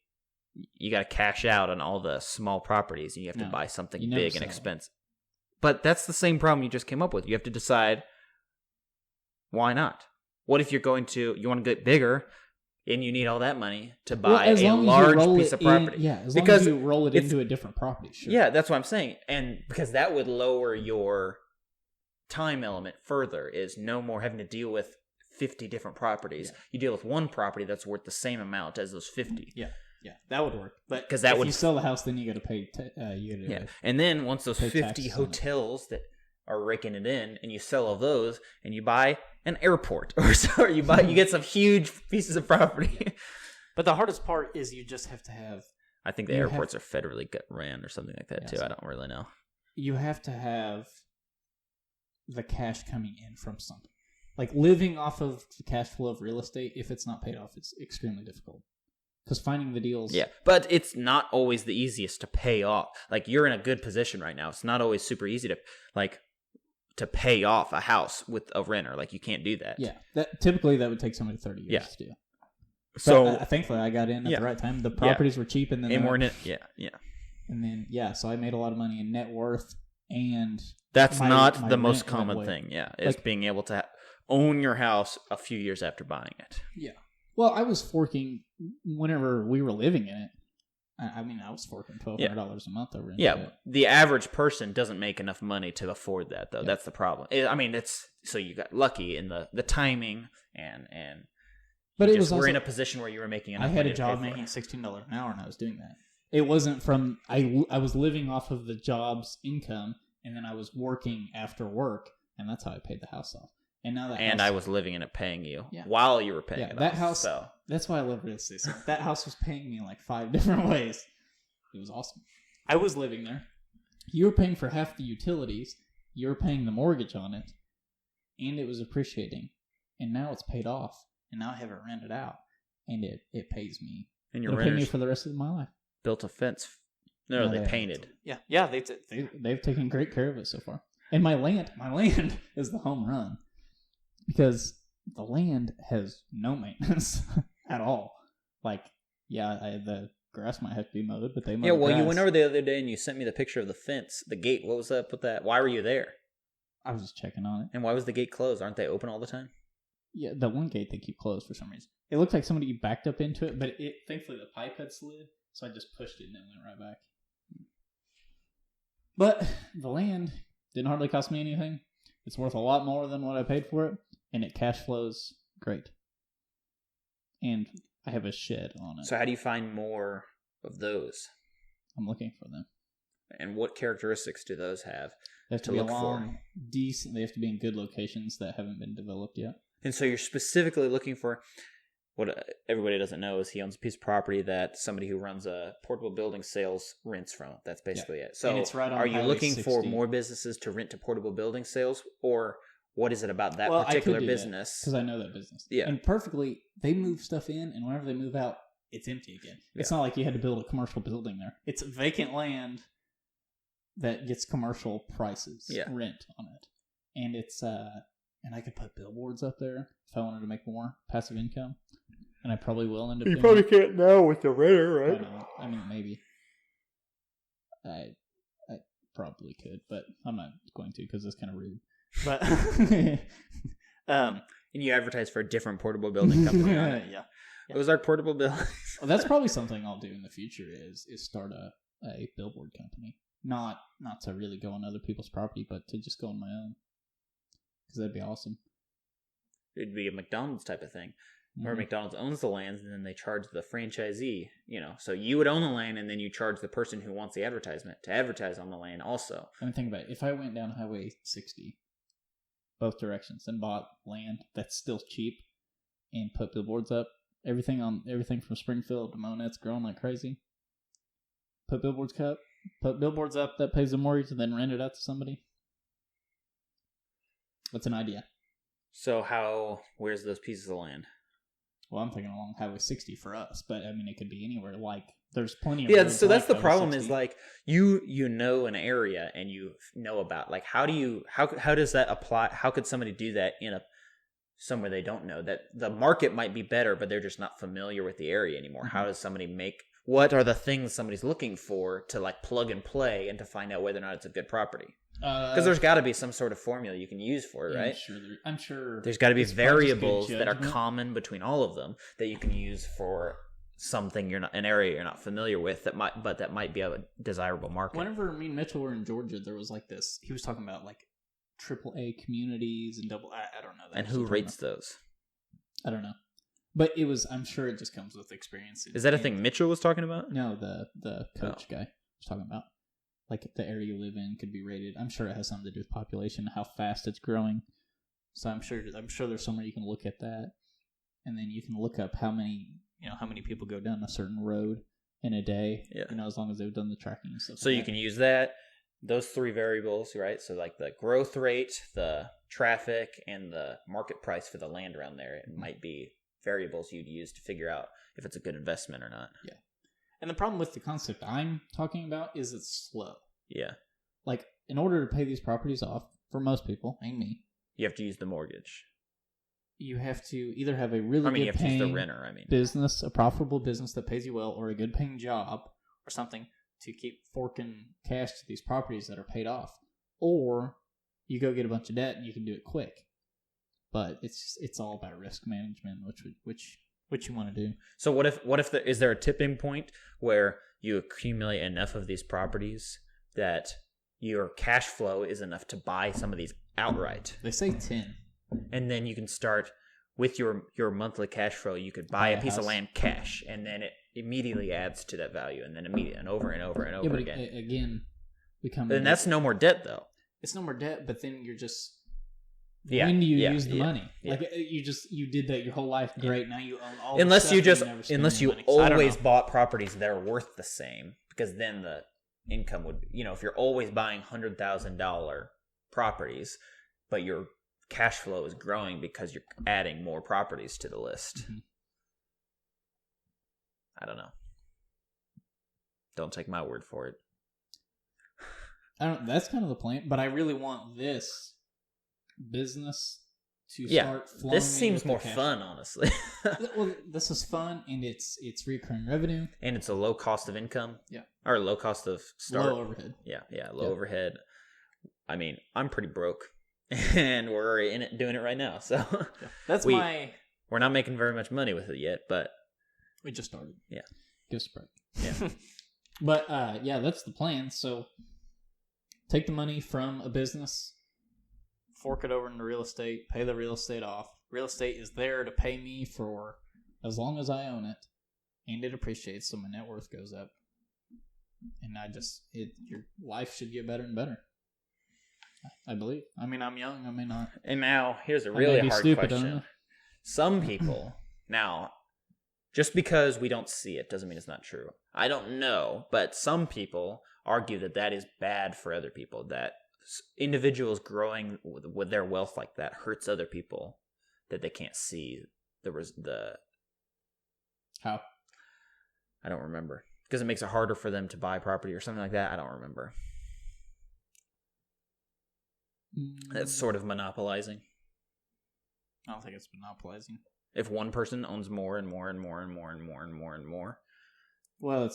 you got to cash out on all the small properties, and you have to buy something big and expensive. But that's the same problem you just came up with. You have to decide, why not? What if you want to get bigger? and you need all that money to Well, buy as a long as you large roll piece it of property. as Because long as you roll it it's- into a different property, sure. Yeah, that's what I'm saying. And because that would lower your time element further, is no more having to deal with 50 different properties. Yeah. You deal with one property that's worth the same amount as those 50. Yeah, that would work. But 'Cause that if would- you sell the house, then you got to pay. Yeah. And then once those Pay 50 taxes on it. hotels that are raking it in, and you sell all those, and you buy an airport, or so you get some huge pieces of property. But the hardest part is you just have to have. I think the You airports are federally ran or something like that Yeah, too. so- I don't really know. You have to have the cash coming in from something. Like living off of the cash flow of real estate, if it's not paid off, it's extremely difficult. Because finding the deals. Yeah, but it's not always the easiest to pay off. Like, you're in a good position right now. It's not always super easy to pay off a house with a renter. Like, you can't do that. Yeah. Typically that would take somebody 30 years Yeah. to do. So But thankfully I got in at Yeah. the right time. The properties were cheap, and then and we're in it. Yeah. and then so I made a lot of money in net worth, and That's my not rent the most went common away. thing. Yeah, is Like- being able to own your house a few years after buying it. Yeah. Well, I was forking whenever we were living in it. I mean, I was forking $1,200 a month over into Yeah, it. the average person doesn't make enough money to afford that, though. Yeah. That's the problem. I mean, it's so you got lucky in the timing and But you it was just were also, in a position where you were making enough I had money a to job pay for making it. $16 an hour, and I was doing that. It wasn't from I was living off of the job's income, and then I was working after work, and that's how I paid the house off. And now that And house, I was living in it, paying you Yeah. while you were paying Yeah, it that off, house- So that's why I love real estate. So that house was paying me like 5 different ways. It was awesome. I was living there. You were paying for half the utilities. You were paying the mortgage on it, and it was appreciating. And now it's paid off, and now I have it rented out, and it pays me. and your It'll pay me renters for the rest of my life. built a fence. No, they haven't. painted. Yeah, they've taken great care of it so far. And my land is the home run, because the land has no maintenance at all. Like, the grass might have to be mowed, but they mow Yeah, the well, you grass. went over the other day and you sent me the picture of the fence, the gate. What was up with that? Why were you there? I was just checking on it. And why was the gate closed? Aren't they open all the time? Yeah, the one gate they keep closed for some reason. It looked like somebody backed up into it, but thankfully the pipe had slid, so I just pushed it and it went right back. But the land didn't hardly cost me anything. It's worth a lot more than what I paid for it, and it cash flows great. And I have a shed on it. So how do you find more of those? I'm looking for them. And what characteristics do those have? They have to to be look for. along decent. They have to be in good locations that haven't been developed yet. And so you're specifically looking for what everybody doesn't know is he owns a piece of property that somebody who runs a portable building sales rents from. That's basically it. So And it's right on are you Highway looking for 60. more businesses to rent to portable building sales, or what is it about that Well, I could particular do that, business? because I know that business. Yeah. And perfectly, they move stuff in, and whenever they move out, it's empty again. It's not like you had to build a commercial building there. It's vacant land that gets commercial prices, rent on it. And it's, and I could put billboards up there if I wanted to make more passive income. And I probably will end up doing it. can't now with the renter, I know. I mean, maybe. I probably could, but I'm not going to because it's kind of rude. But And you advertise for a different portable building company on it. yeah. Ozark Portable Buildings. Well, that's probably something I'll do in the future is start a billboard company. Not to really go on other people's property, but to just go on my own. Because that'd be awesome. It'd be a McDonald's type of thing. Where Mhm. McDonald's owns the lands and then they charge the franchisee, So you would own the land and then you charge the person who wants the advertisement to advertise on the land also. I mean, think about it. If I went down Highway 60, both directions, and bought land that's still cheap and put billboards up, everything from Springfield to Monette's growing like crazy. Put billboards up that pays the mortgage and then rent it out to somebody. That's an idea. So where's those pieces of land? Well, I'm thinking along Highway 60 for us, but I mean, it could be anywhere. Like, there's plenty of Yeah, roads so that's like the Highway problem 60. is like you know an area and you know about like how does that apply? How could somebody do that in somewhere they don't know? That the market might be better, but they're just not familiar with the area anymore. Mm-hmm. How does somebody what are the things somebody's looking for to like plug and play and to find out whether or not it's a good property? Because there's got to be some sort of formula you can use for it, right? I'm sure. There's got to be variables that are common between all of them that you can use for something an area you're not familiar with that might be a desirable market. Whenever me and Mitchell were in Georgia, there was like this. He was talking about like AAA communities and double. I don't know that. And who rates those? I don't know. But it was. I'm sure it just comes with experience. Is that a thing Mitchell was talking about? No, the coach guy was talking about. Like the area you live in could be rated. I'm sure it has something to do with population, how fast it's growing. So I'm sure there's somewhere you can look at that, and then you can look up how many people go down a certain road in a day. Yeah. As long as they've done the tracking and stuff. So you can use those three variables, right? So like the growth rate, the traffic, and the market price for the land around there. It might be variables you'd use to figure out if it's a good investment or not. Yeah. And the problem with the concept I'm talking about is it's slow. Yeah. Like, in order to pay these properties off, for most people, and me, you have to use the mortgage. You have to either have a really good you have paying to use the renter, business, a profitable business that pays you well, or a good paying job, or something to keep forking cash to these properties that are paid off. Or you go get a bunch of debt and you can do it quick. But it's all about risk management, which you want to do. So what if is there a tipping point where you accumulate enough of these properties that your cash flow is enough to buy some of these outright? They say 10. And then you can start with your monthly cash flow. You could buy a piece of land cash, and then it immediately adds to that value, and then and over and over and over again. Again, then that's no more debt, though. It's no more debt, but then you're just. Yeah, when do you use the money? Yeah. Like you did that your whole life. Great, now you own all. Unless you always bought properties that are worth the same, because then the income would, if you're always buying $100,000 properties, but your cash flow is growing because you're adding more properties to the list. Mm-hmm. I don't know. Don't take my word for it. That's kind of the point, but I really want this business to start flowing. This seems more fun, honestly. Well, this is fun, and it's recurring revenue, and it's a low cost of income. Yeah, or low cost of start. Low overhead. Yeah, low overhead. I mean, I'm pretty broke, and we're in it doing it right now. So we're not making very much money with it yet, but we just started. Yeah, give us a break. Yeah, but that's the plan. So take the money from a business, fork it over into real estate, pay the real estate off. Real estate is there to pay me for as long as I own it, and it appreciates, so my net worth goes up. And your life should get better and better. I believe. I mean, I'm young. I may not. And now, here's a really hard question. Some people, now, just because we don't see it doesn't mean it's not true. I don't know, but some people argue that is bad for other people, that individuals growing with their wealth like that hurts other people, that they can't see the how. I don't remember, because it makes it harder for them to buy property or something like that. I don't remember. That's sort of monopolizing. I don't think it's monopolizing. If one person owns more and more and more and more and more and more and more. Well,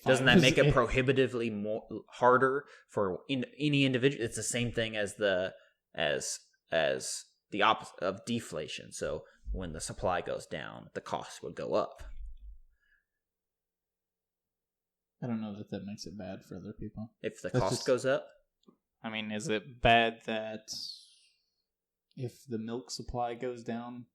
doesn't that make it prohibitively harder for any individual? It's the same thing as the opposite of deflation. So when the supply goes down, the cost would go up. I don't know that makes it bad for other people. If the cost goes up? I mean, is it bad that if the milk supply goes down,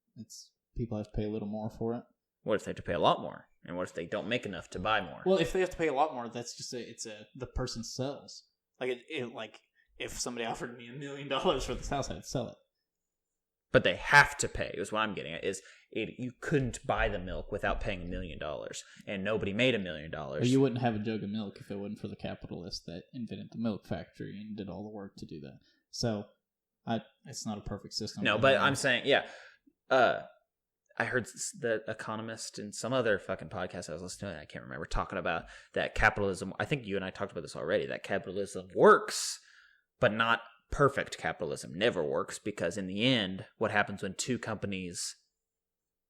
people have to pay a little more for it? What if they have to pay a lot more? And what if they don't make enough to buy more? Well, if they have to pay a lot more, that's just the person sells. Like if somebody offered me $1 million for this house, I'd sell it. But they have to pay, is what I'm getting at, you couldn't buy the milk without paying $1 million, and nobody made $1 million. Well, you wouldn't have a jug of milk if it wasn't for the capitalist that invented the milk factory and did all the work to do that. So, it's not a perfect system. No, but I'm saying, I heard The Economist and some other fucking podcast I was listening to, I can't remember, talking about that capitalism. I think you and I talked about this already, that capitalism works, but not perfect capitalism. Never works, because in the end, what happens when two companies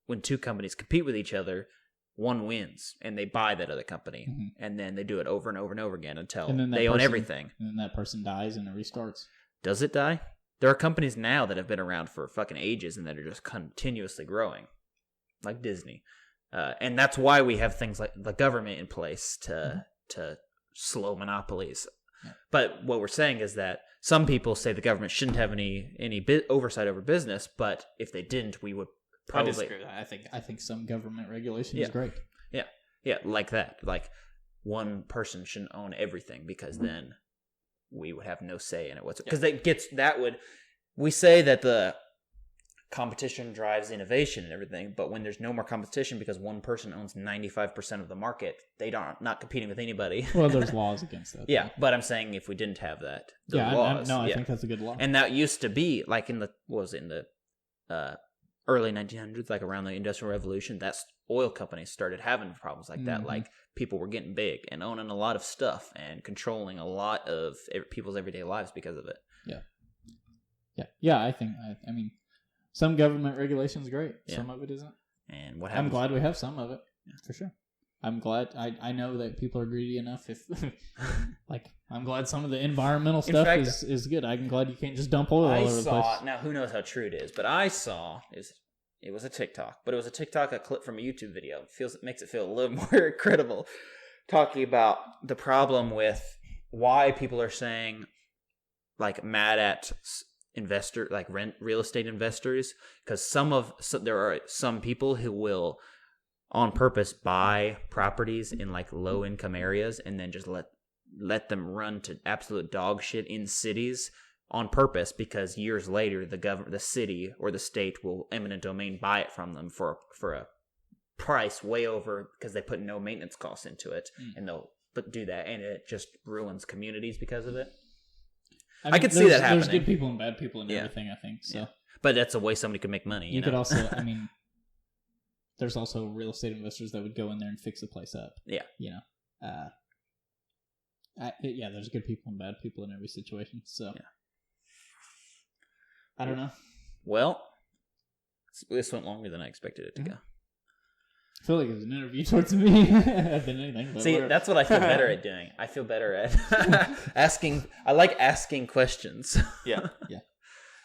compete with each other, one wins and they buy that other company, and then they do it over and over and over again until they own everything. And then that person dies and it restarts. Does it die? There are companies now that have been around for fucking ages and that are just continuously growing, like Disney. And that's why we have things like the government in place to slow monopolies. Yeah. But what we're saying is that some people say the government shouldn't have any oversight over business, but if they didn't, we would probably. I disagree with that. I think some government regulation is great. Yeah, like that. Like one person shouldn't own everything because then we would have no say in it whatsoever. Because we say that the competition drives innovation and everything, but when there's no more competition because one person owns 95% of the market, not competing with anybody. Well, there's laws against that. Yeah, but I'm saying if we didn't have that, laws. I think that's a good law. And that used to be like in the early 1900s, like around the Industrial Revolution, that's oil companies started having problems like that. Like people were getting big and owning a lot of stuff and controlling a lot of people's everyday lives because of it. Yeah. I mean, some government regulation is great. Yeah. Some of it isn't. And what happens? I'm glad we have some of it, for sure. I'm glad. I know that people are greedy enough. I'm glad some of the environmental stuff is good. I'm glad you can't just dump oil all over the place. Now, who knows how true it is, but I saw it was a TikTok, but it was a clip from a YouTube video. It makes it feel a little more credible, talking about the problem with why people are saying mad at real estate investors, because there are some people who will on purpose buy properties in low income areas and then just let them run to absolute dog shit in cities on purpose, because years later the city or the state will eminent domain buy it from them for a price way over, because they put no maintenance costs into it, and they'll do that, and it just ruins communities because of it. I could see that happening. There's good people and bad people and everything, I think. So, but that's a way somebody could make money. You could also, there's also real estate investors that would go in there and fix the place up. Yeah. There's good people and bad people in every situation. So, I don't know. Well, this went longer than I expected it to go. I feel like it was an interview towards me than anything. See, that's what I feel better at doing. I feel better at asking. I like asking questions. Yeah.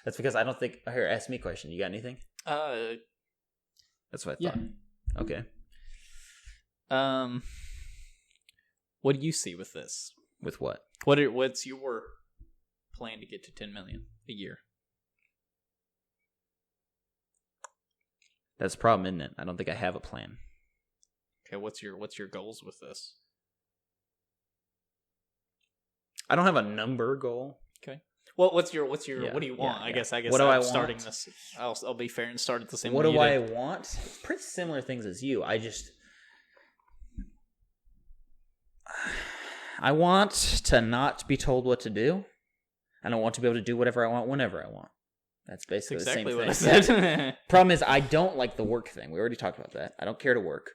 That's because I don't think. Here, ask me a question. You got anything? That's what I thought. Okay. What do you see with this? With what? What's your plan to get to 10 million a year? That's the problem, isn't it? I don't think I have a plan. Okay, what's your goals with this? I don't have a number goal. Okay. Well, what do you want? I guess what do I want? Starting this, I'll be fair and start at the same. What do I want? It's pretty similar things as you. I want to not be told what to do, and I want to be able to do whatever I want whenever I want. That's basically the same thing. What I said. Problem is, I don't like the work thing. We already talked about that. I don't care to work.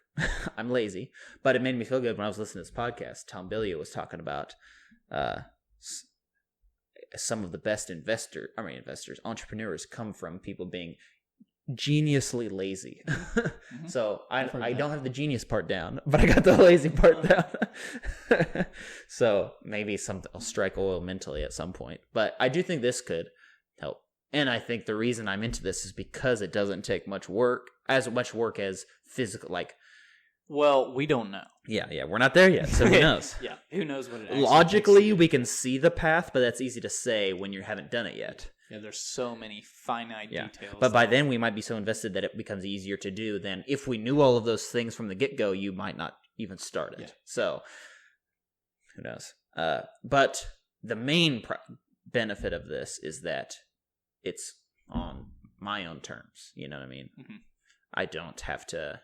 I'm lazy. But it made me feel good when I was listening to this podcast. Tom Bilyeu was talking about some of the best entrepreneurs come from people being geniusly lazy. So I don't have the genius part down, but I got the lazy part down. So maybe I'll strike oil mentally at some point. But I do think this could help. And I think the reason I'm into this is because it doesn't take much work as physical, Well, we don't know. Yeah, we're not there yet, so who knows? Who knows what it actually Logically, we can see the path, but that's easy to say when you haven't done it yet. Yeah, there's so many finite details. But by then, we might be so invested that it becomes easier to do than if we knew all of those things from the get-go, you might not even start it. Yeah. So, who knows? But the main benefit of this is that it's on my own terms. You know what I mean? Mm-hmm. I don't have to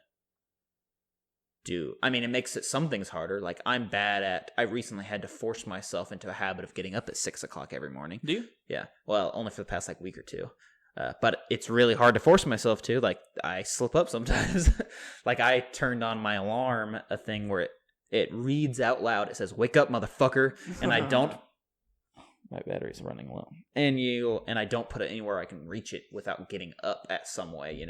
it makes some things harder. I recently had to force myself into a habit of getting up at 6 o'clock every morning. Do you? Yeah. Well, only for the past week or two. But it's really hard to force myself to. I slip up sometimes. I turned on my alarm, a thing where it reads out loud. It says, "Wake up, motherfucker." And I don't. My battery's running low. And I don't put it anywhere I can reach it without getting up at some way,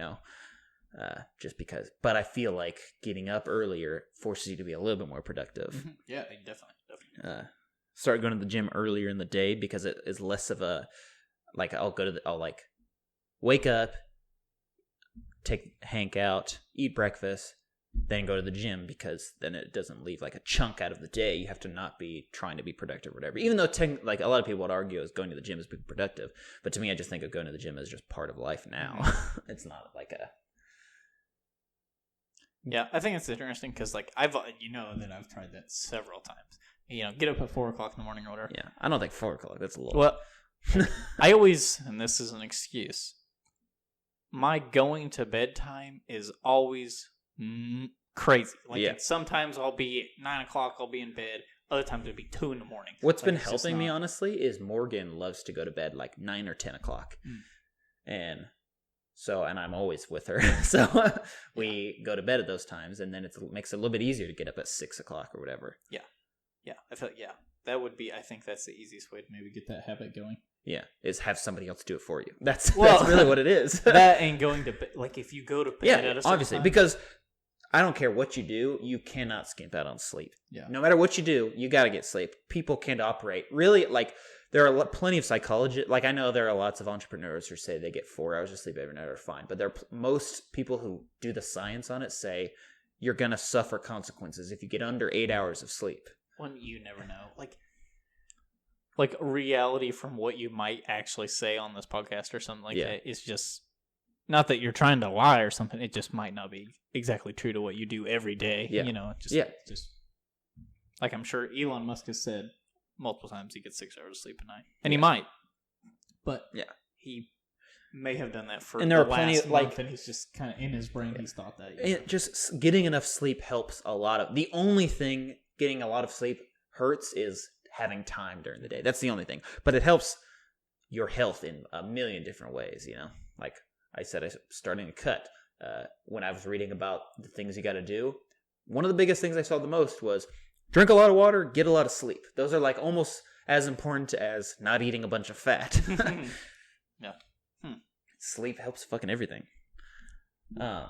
just because. But I feel like getting up earlier forces you to be a little bit more productive. Mm-hmm. Yeah, definitely. Start going to the gym earlier in the day because it is less of a like I'll like wake up, take Hank out, eat breakfast, then go to the gym, because then it doesn't leave like a chunk out of the day. You have to not be trying to be productive or whatever. Even though like a lot of people would argue is going to the gym is being productive, but to me, I just think of going to the gym as just part of life now. It's not like a. Yeah, I think it's interesting because like that I've tried that several times. Get up at 4:00 in the morning or whatever. Yeah, I don't think 4:00. That's a little. Well, I always, and this is an excuse, my going to bed time is always crazy. Like sometimes I'll be 9:00, I'll be in bed. Other times it'll be 2 in the morning. What's been helping me honestly is Morgan loves to go to bed like 9 or 10 o'clock, and I'm always with her. So we go to bed at those times, and then it makes it a little bit easier to get up at 6 o'clock or whatever. Yeah. I feel that would be. I think that's the easiest way to maybe get that habit going. Yeah, is have somebody else do it for you. That's really what it is. That and going to bed. Like if you go to bed at a certain obviously, time, because I don't care what you do, you cannot skimp out on sleep. Yeah. No matter what you do, you got to get sleep. People can't operate. Really, like there are plenty of psychologists. Like I know there are lots of entrepreneurs who say they get 4 hours of sleep every night are fine. But most people who do the science on it say you're going to suffer consequences if you get under 8 hours of sleep. When you never know. Like reality from what you might actually say on this podcast or something like that is just not that you're trying to lie or something. It just might not be exactly true to what you do every day. Yeah. Just like I'm sure Elon Musk has said multiple times he gets 6 hours of sleep a night, and he might, but he may have done that for and there are plenty last of month, and he's just kind of in his brain. He's thought that just getting enough sleep helps a lot. Of the only thing getting a lot of sleep hurts is having time during the day. That's the only thing. But it helps your health in a million different ways, Like I said, I starting to cut. When I was reading about the things you got to do, one of the biggest things I saw the most was drink a lot of water, get a lot of sleep. Those are like almost as important as not eating a bunch of fat. Yeah. Sleep helps fucking everything. Where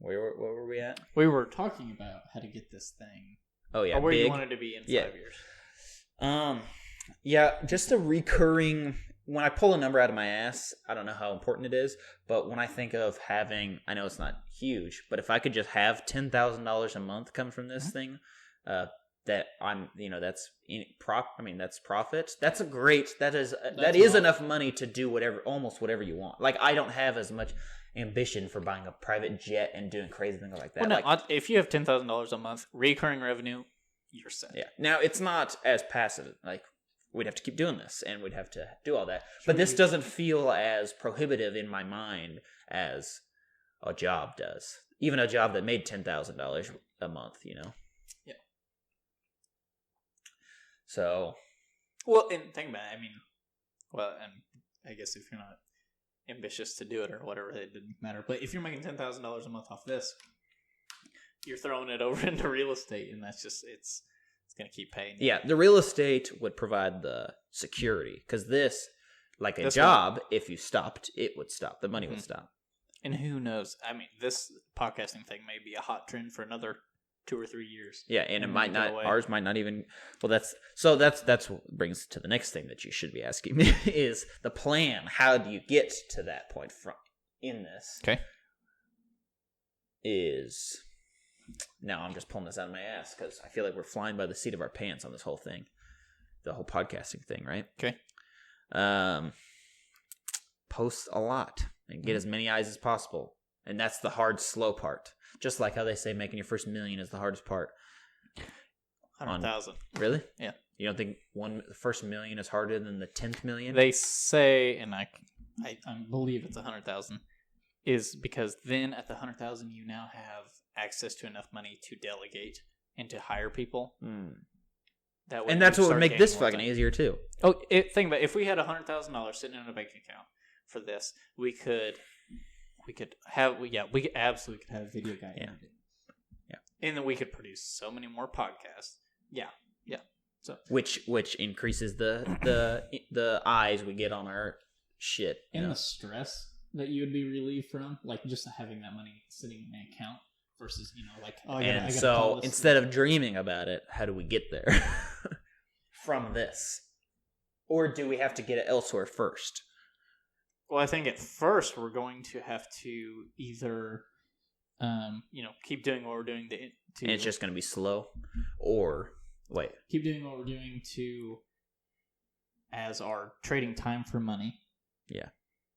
were we at? We were talking about how to get this thing. Oh yeah, or where you wanted to be in 5 years. Just a recurring. When I pull a number out of my ass, I don't know how important it is, but when I think of having, I know it's not huge, but if I could just have $10,000 a month come from this thing, that I'm, that's profit. That is enough money to do almost whatever you want. Like I don't have as much ambition for buying a private jet and doing crazy things like that. Well, if you have $10,000 a month recurring revenue, you're set. Yeah. Now it's not as passive. Like we'd have to keep doing this, and we'd have to do all that. But this doesn't feel as prohibitive in my mind as a job does. Even a job that made $10,000 a month. Yeah. So. Well, and think about it. And I guess if you're not ambitious to do it or whatever, it didn't matter. But if you're making $10,000 a month off this, you're throwing it over into real estate, and that's just it's going to keep paying. Yeah, the real estate would provide the security, because this, like a job, if you stopped, it would stop. The money would stop. And who knows? This podcasting thing may be a hot trend for another 2 or 3 years. Yeah, and it might not. Ours might not even. Well, that's what brings to the next thing that you should be asking me is the plan. How do you get to that point in this? Okay. Now I'm just pulling this out of my ass because I feel like we're flying by the seat of our pants on this whole thing, the whole podcasting thing, right? Okay. Post a lot and get as many eyes as possible, and that's the hard, slow part. Just like how they say making your first $1 million is the hardest part. 100,000. Really? Yeah. You don't think the first $1 million is harder than the 10th million? They say, and I believe it's 100,000, is because then at the 100,000 you now have access to enough money to delegate and to hire people. That way, and that's what would make this fucking easier too. Oh, think about it. If we had $100,000 sitting in a bank account for this, we absolutely could have a video guy. Yeah. And then we could produce so many more podcasts. Yeah. So which increases the eyes we get on our shit, and the stress that you would be relieved from, like just having that money sitting in an account versus, like, I gotta so call this instead of dreaming about it, how do we get there from this? Or do we have to get it elsewhere first? Well, I think at first we're going to have to either, keep doing what we're doing and it's just going to be slow, or wait, keep doing what we're doing as our trading time for money. Yeah,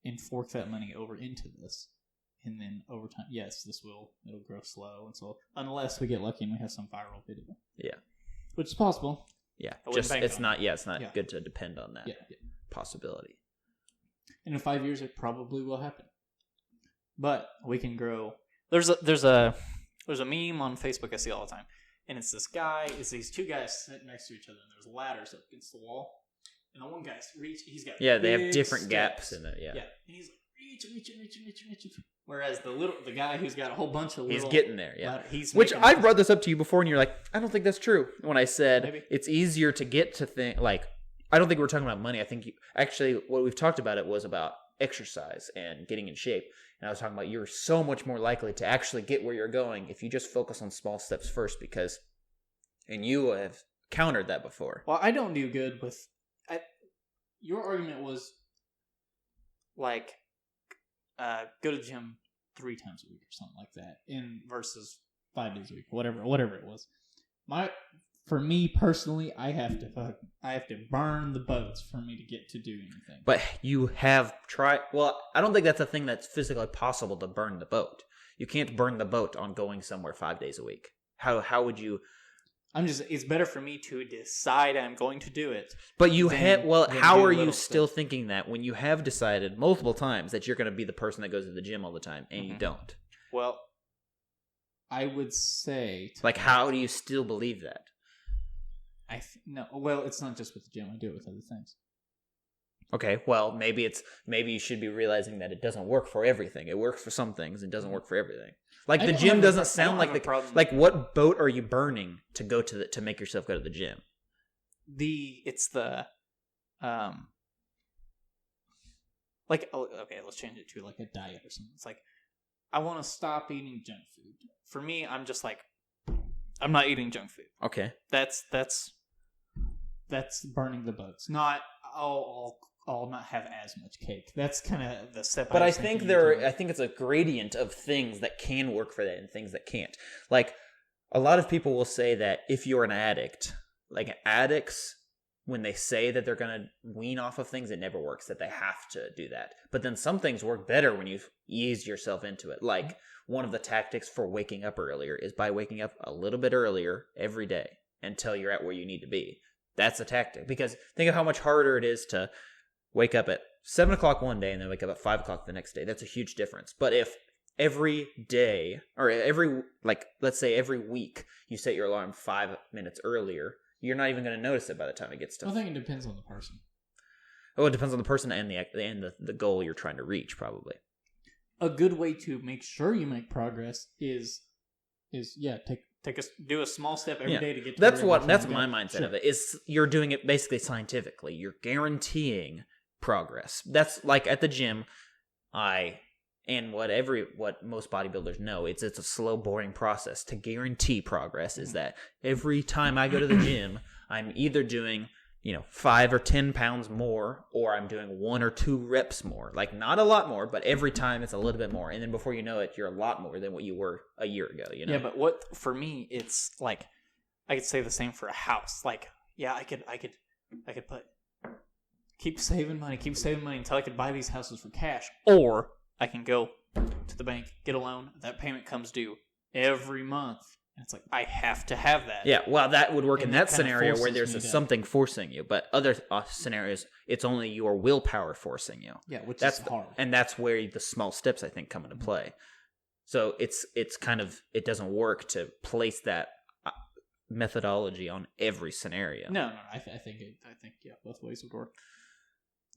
and fork that money over into this, and then over time, yes, it'll grow slow and slow unless we get lucky and we have some viral video. Yeah, which is possible. Yeah, it's not good to depend on that possibility. And in 5 years, it probably will happen. But we can grow. There's a meme on Facebook I see all the time, and it's these two guys sitting next to each other, and there's ladders up against the wall, and the one guy's he's got they have different gaps in it. Yeah, and he's like reaching. Whereas the guy who's got a whole bunch of he's getting there. Yeah, which I've brought this up to you before, and you're like, I don't think that's true. When I said Maybe. It's easier to get to things like. I don't think we're talking about money. I think actually what we've talked about it was about exercise and getting in shape. And I was talking about you're so much more likely to actually get where you're going if you just focus on small steps first and you have countered that before. Well, I don't do good with, your argument was like, go to the gym 3 times a week or something like that versus 5 days a week, whatever it was. For me personally, I have to burn the boats for me to get to do anything. But you have tried. Well, I don't think that's a thing that's physically possible to burn the boat. You can't burn the boat on going somewhere 5 days a week. How would you? It's better for me to decide I'm going to do it. But how are you still thinking that when you have decided multiple times that you're going to be the person that goes to the gym all the time and you don't? Well, I would say how do you still believe that? No. Well, it's not just with the gym. I do it with other things. Okay, well, maybe you should be realizing that it doesn't work for everything. It works for some things. It doesn't work for everything. Like the gym doesn't sound like the problem. Like what boat are you burning to go to make yourself go to the gym? Let's change it to like a diet or something. It's like I want to stop eating junk food. For me, I'm just like I'm not eating junk food. Okay, that's burning the boats. Not I'll not have as much cake. That's kind of the step. But I think it's a gradient of things that can work for that and things that can't. Like a lot of people will say that if you're an addict, like addicts, when they say that they're going to wean off of things, it never works, that they have to do that. But then some things work better when you ease yourself into it. Like one of the tactics for waking up earlier is by waking up a little bit earlier every day until you're at where you need to be. That's a tactic. Because think of how much harder it is to wake up at 7 o'clock one day and then wake up at 5 o'clock the next day. That's a huge difference. But if every day, or let's say every week, you set your alarm 5 minutes earlier, you're not even going to notice it by the time it gets to. I think it depends on the person. Oh, it depends on the person and the goal you're trying to reach, probably. A good way to make sure you make progress is do a small step every day to get to that's my mindset of it. Is you're doing it basically scientifically. You're guaranteeing progress. That's like at the gym, what most bodybuilders know, it's a slow, boring process. To guarantee progress is that every time I go to the gym, I'm either doing 5 or 10 pounds more, or I'm doing 1 or 2 reps more. Like not a lot more, but every time it's a little bit more. And then before you know it, you're a lot more than what you were a year ago. Yeah, but for me, it's like I could say the same for a house. Like, yeah, I could keep saving money until I could buy these houses for cash, or I can go to the bank, get a loan. That payment comes due every month. And it's like, I have to have that. Yeah, well, that would work in that scenario where there's something forcing you. But other scenarios, it's only your willpower forcing you. Yeah, which is hard. And that's where the small steps, I think, come into play. So it's kind of, it doesn't work to place that methodology on every senorio. No, I think both ways would work.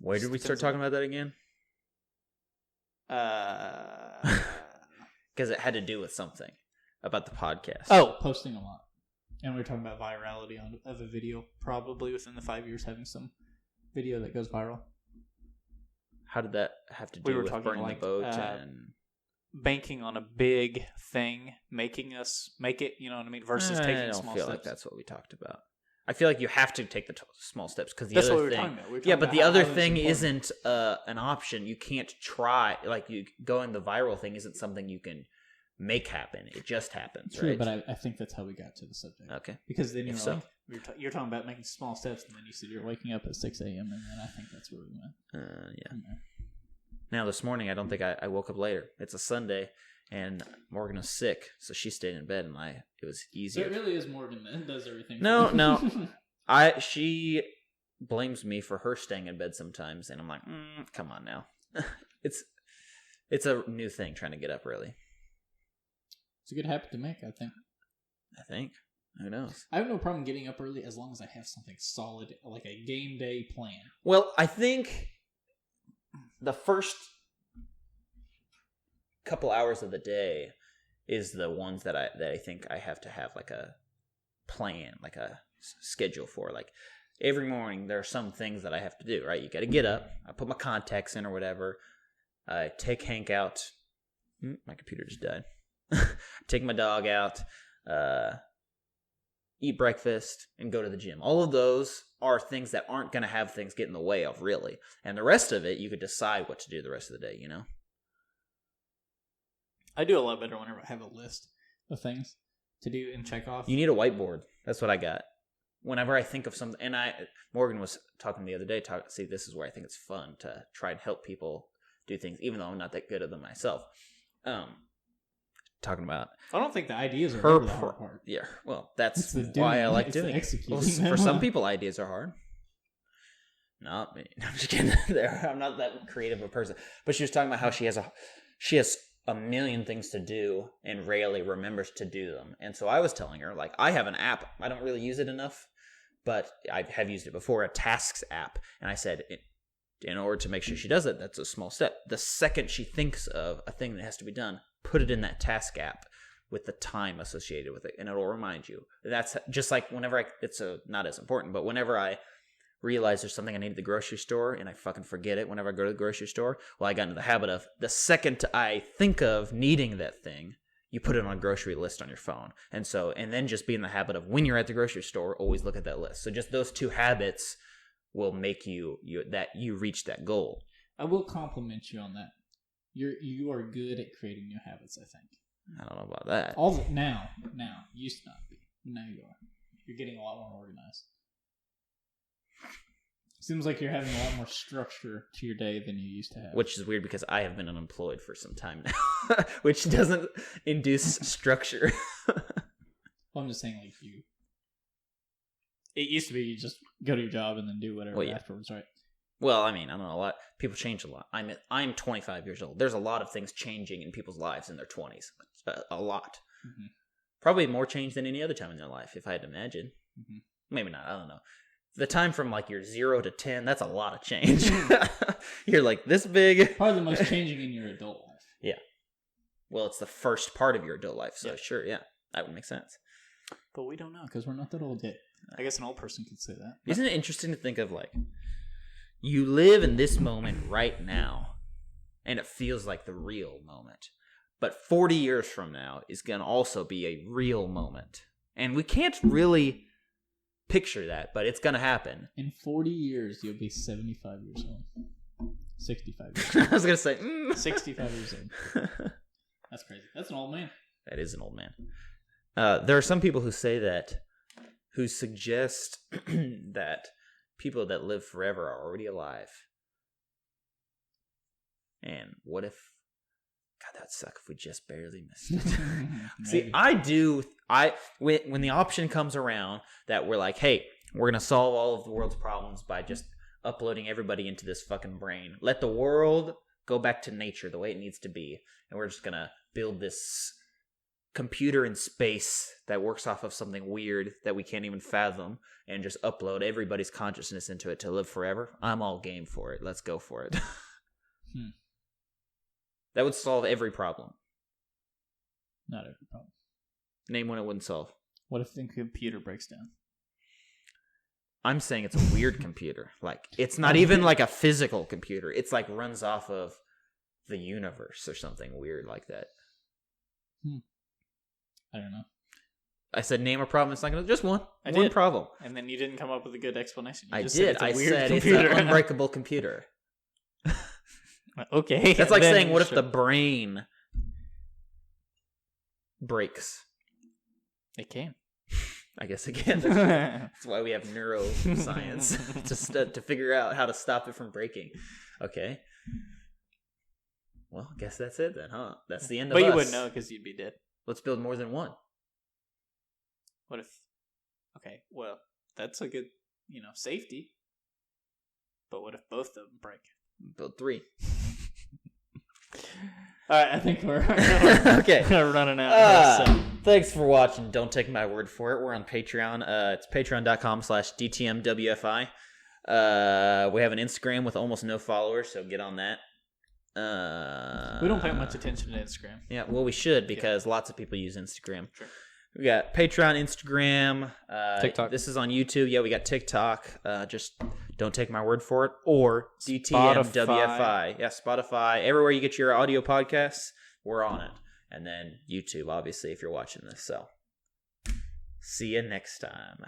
Where did we start talking about that again? Because it had to do with something. About the podcast. Oh, posting a lot. And we were talking about virality of a video, probably within the 5 years having some video that goes viral. How did that have to We do were with talking burning like, the boat and banking on a big thing, making us make it, you know what I mean, versus taking I don't small feel steps. like that's what we talked about. I feel like you have to take the small steps because the That's other what we were thing, talking about. We were yeah, talking but about the how other it's thing important. isn't an option. You can't try like you going the viral thing isn't something you can make happen. It just happens, True, right? but I think that's how we got to the subject. Okay, Because then you're If so. like, you're talking about making small steps, and then you said you're waking up at 6 a.m., and then I think that's where we went. yeah. Now this morning, I don't think I woke up later. It's a Sunday, and Morgan was sick, so she stayed in bed, and it was So easier. it really is Morgan that does everything. No, for you. no. She blames me for her staying in bed sometimes, and I'm like, come on now. It's a new thing trying to get up early. It's a good habit to make, I think. I think. Who knows? I have no problem getting up early as long as I have something solid, like a game day plan. Well, I think the first couple hours of the day is the ones that I think I have to have like a plan, like a schedule for. Like every morning there are some things that I have to do, right? You got to get up, I put my contacts in or whatever, I take Hank out. My computer just died. Take my dog out, eat breakfast, and go to the gym. All of those are things that aren't going to have things get in the way of, really. And the rest of it, you could decide what to do the rest of the day, you know? I do a lot better whenever I have a list of things to do and check off. You need a whiteboard. That's what I got. Whenever I think of something, and Morgan was talking the other day, see, this is where I think it's fun to try and help people do things, even though I'm not that good at them myself. Talking about I don't think the ideas are her the hard part. Yeah, well, that's It's the why I doing, like it's the doing it. executing Well, them. for some people, ideas are hard. Not me. I'm just kidding. I'm not that creative a person. But she was talking about how she has a million things to do and rarely remembers to do them. And so I was telling her, like, I have an app. I don't really use it enough, but I have used it before, a tasks app. And I said, in order to make sure she does it, that's a small step. The second she thinks of a thing that has to be done, put it in that task app with the time associated with it, and it'll remind you. That's just like whenever it's not as important, but whenever I realize there's something I need at the grocery store and I fucking forget it whenever I go to the grocery store, well, I got into the habit of the second I think of needing that thing, you put it on a grocery list on your phone. And then just be in the habit of when you're at the grocery store, always look at that list. So just those two habits will make you reach that goal. I will compliment you on that. You are good at creating new habits, I think. I don't know about that. Now, you used to not be. Now you are. You're getting a lot more organized. Seems like you're having a lot more structure to your day than you used to have. Which is weird because I have been unemployed for some time now, which doesn't induce structure. Well, I'm just saying, like, it used to be you just go to your job and then do whatever afterwards, right? Well, I mean, I don't know, a lot. People change a lot. I'm 25 years old. There's a lot of things changing in people's lives in their 20s. A lot. Mm-hmm. Probably more change than any other time in their life, if I had to imagine. Mm-hmm. Maybe not. I don't know. The time from like you're 0 to 10, that's a lot of change. You're like this big. Probably the most changing in your adult life. Yeah. Well, it's the first part of your adult life, so sure, yeah, that would make sense. But we don't know because we're not that old yet. I guess an old person could say that. Isn't it interesting to think of, like, you live in this moment right now, and it feels like the real moment. But 40 years from now is going to also be a real moment. And we can't really picture that, but it's going to happen. In 40 years, you'll be 75 years old. 65 years old. I was going to say... 65 years old. That's crazy. That's an old man. That is an old man. There are some people who suggest that people that live forever are already alive. And what if... God, that'd suck if we just barely missed it. See, when the option comes around that we're like, hey, we're going to solve all of the world's problems by just uploading everybody into this fucking brain. Let the world go back to nature the way it needs to be. And we're just going to build this computer in space that works off of something weird that we can't even fathom and just upload everybody's consciousness into it to live forever. I'm all game for it. Let's go for it. That would solve every problem. Not every problem. Name one it wouldn't solve. What if the computer breaks down? I'm saying it's a weird computer. Like, it's not even like a physical computer. It's like runs off of the universe or something weird like that. I don't know. I said name a problem. It's not gonna just one. I One did. problem. And then you didn't come up with a good explanation. You I just did. Said I it's a weird said computer. it's an unbreakable computer. Okay. That's like then saying, what if sure. the brain breaks? It can. I guess again. That's why we have neuroscience to figure out how to stop it from breaking. Okay. Well, I guess that's it then, huh? That's the end of But us. you wouldn't know because you'd be dead. Let's build more than one. What if? Okay, well, that's a good, safety. But what if both of them break? Build 3. All right, I think we're okay. running out. Here, so. Thanks for watching. Don't take my word for it. We're on Patreon. It's patreon.com/DTMWFI. We have an Instagram with almost no followers, so get on that. We don't pay much attention to Instagram. Yeah, well, we should because lots of people use Instagram. Sure. We got Patreon, Instagram, TikTok. This is on YouTube. Yeah, we got TikTok. Just don't take my word for it. Or DTMWFI. Yeah, Spotify. Everywhere you get your audio podcasts, we're on it. And then YouTube, obviously, if you're watching this. So, see you next time.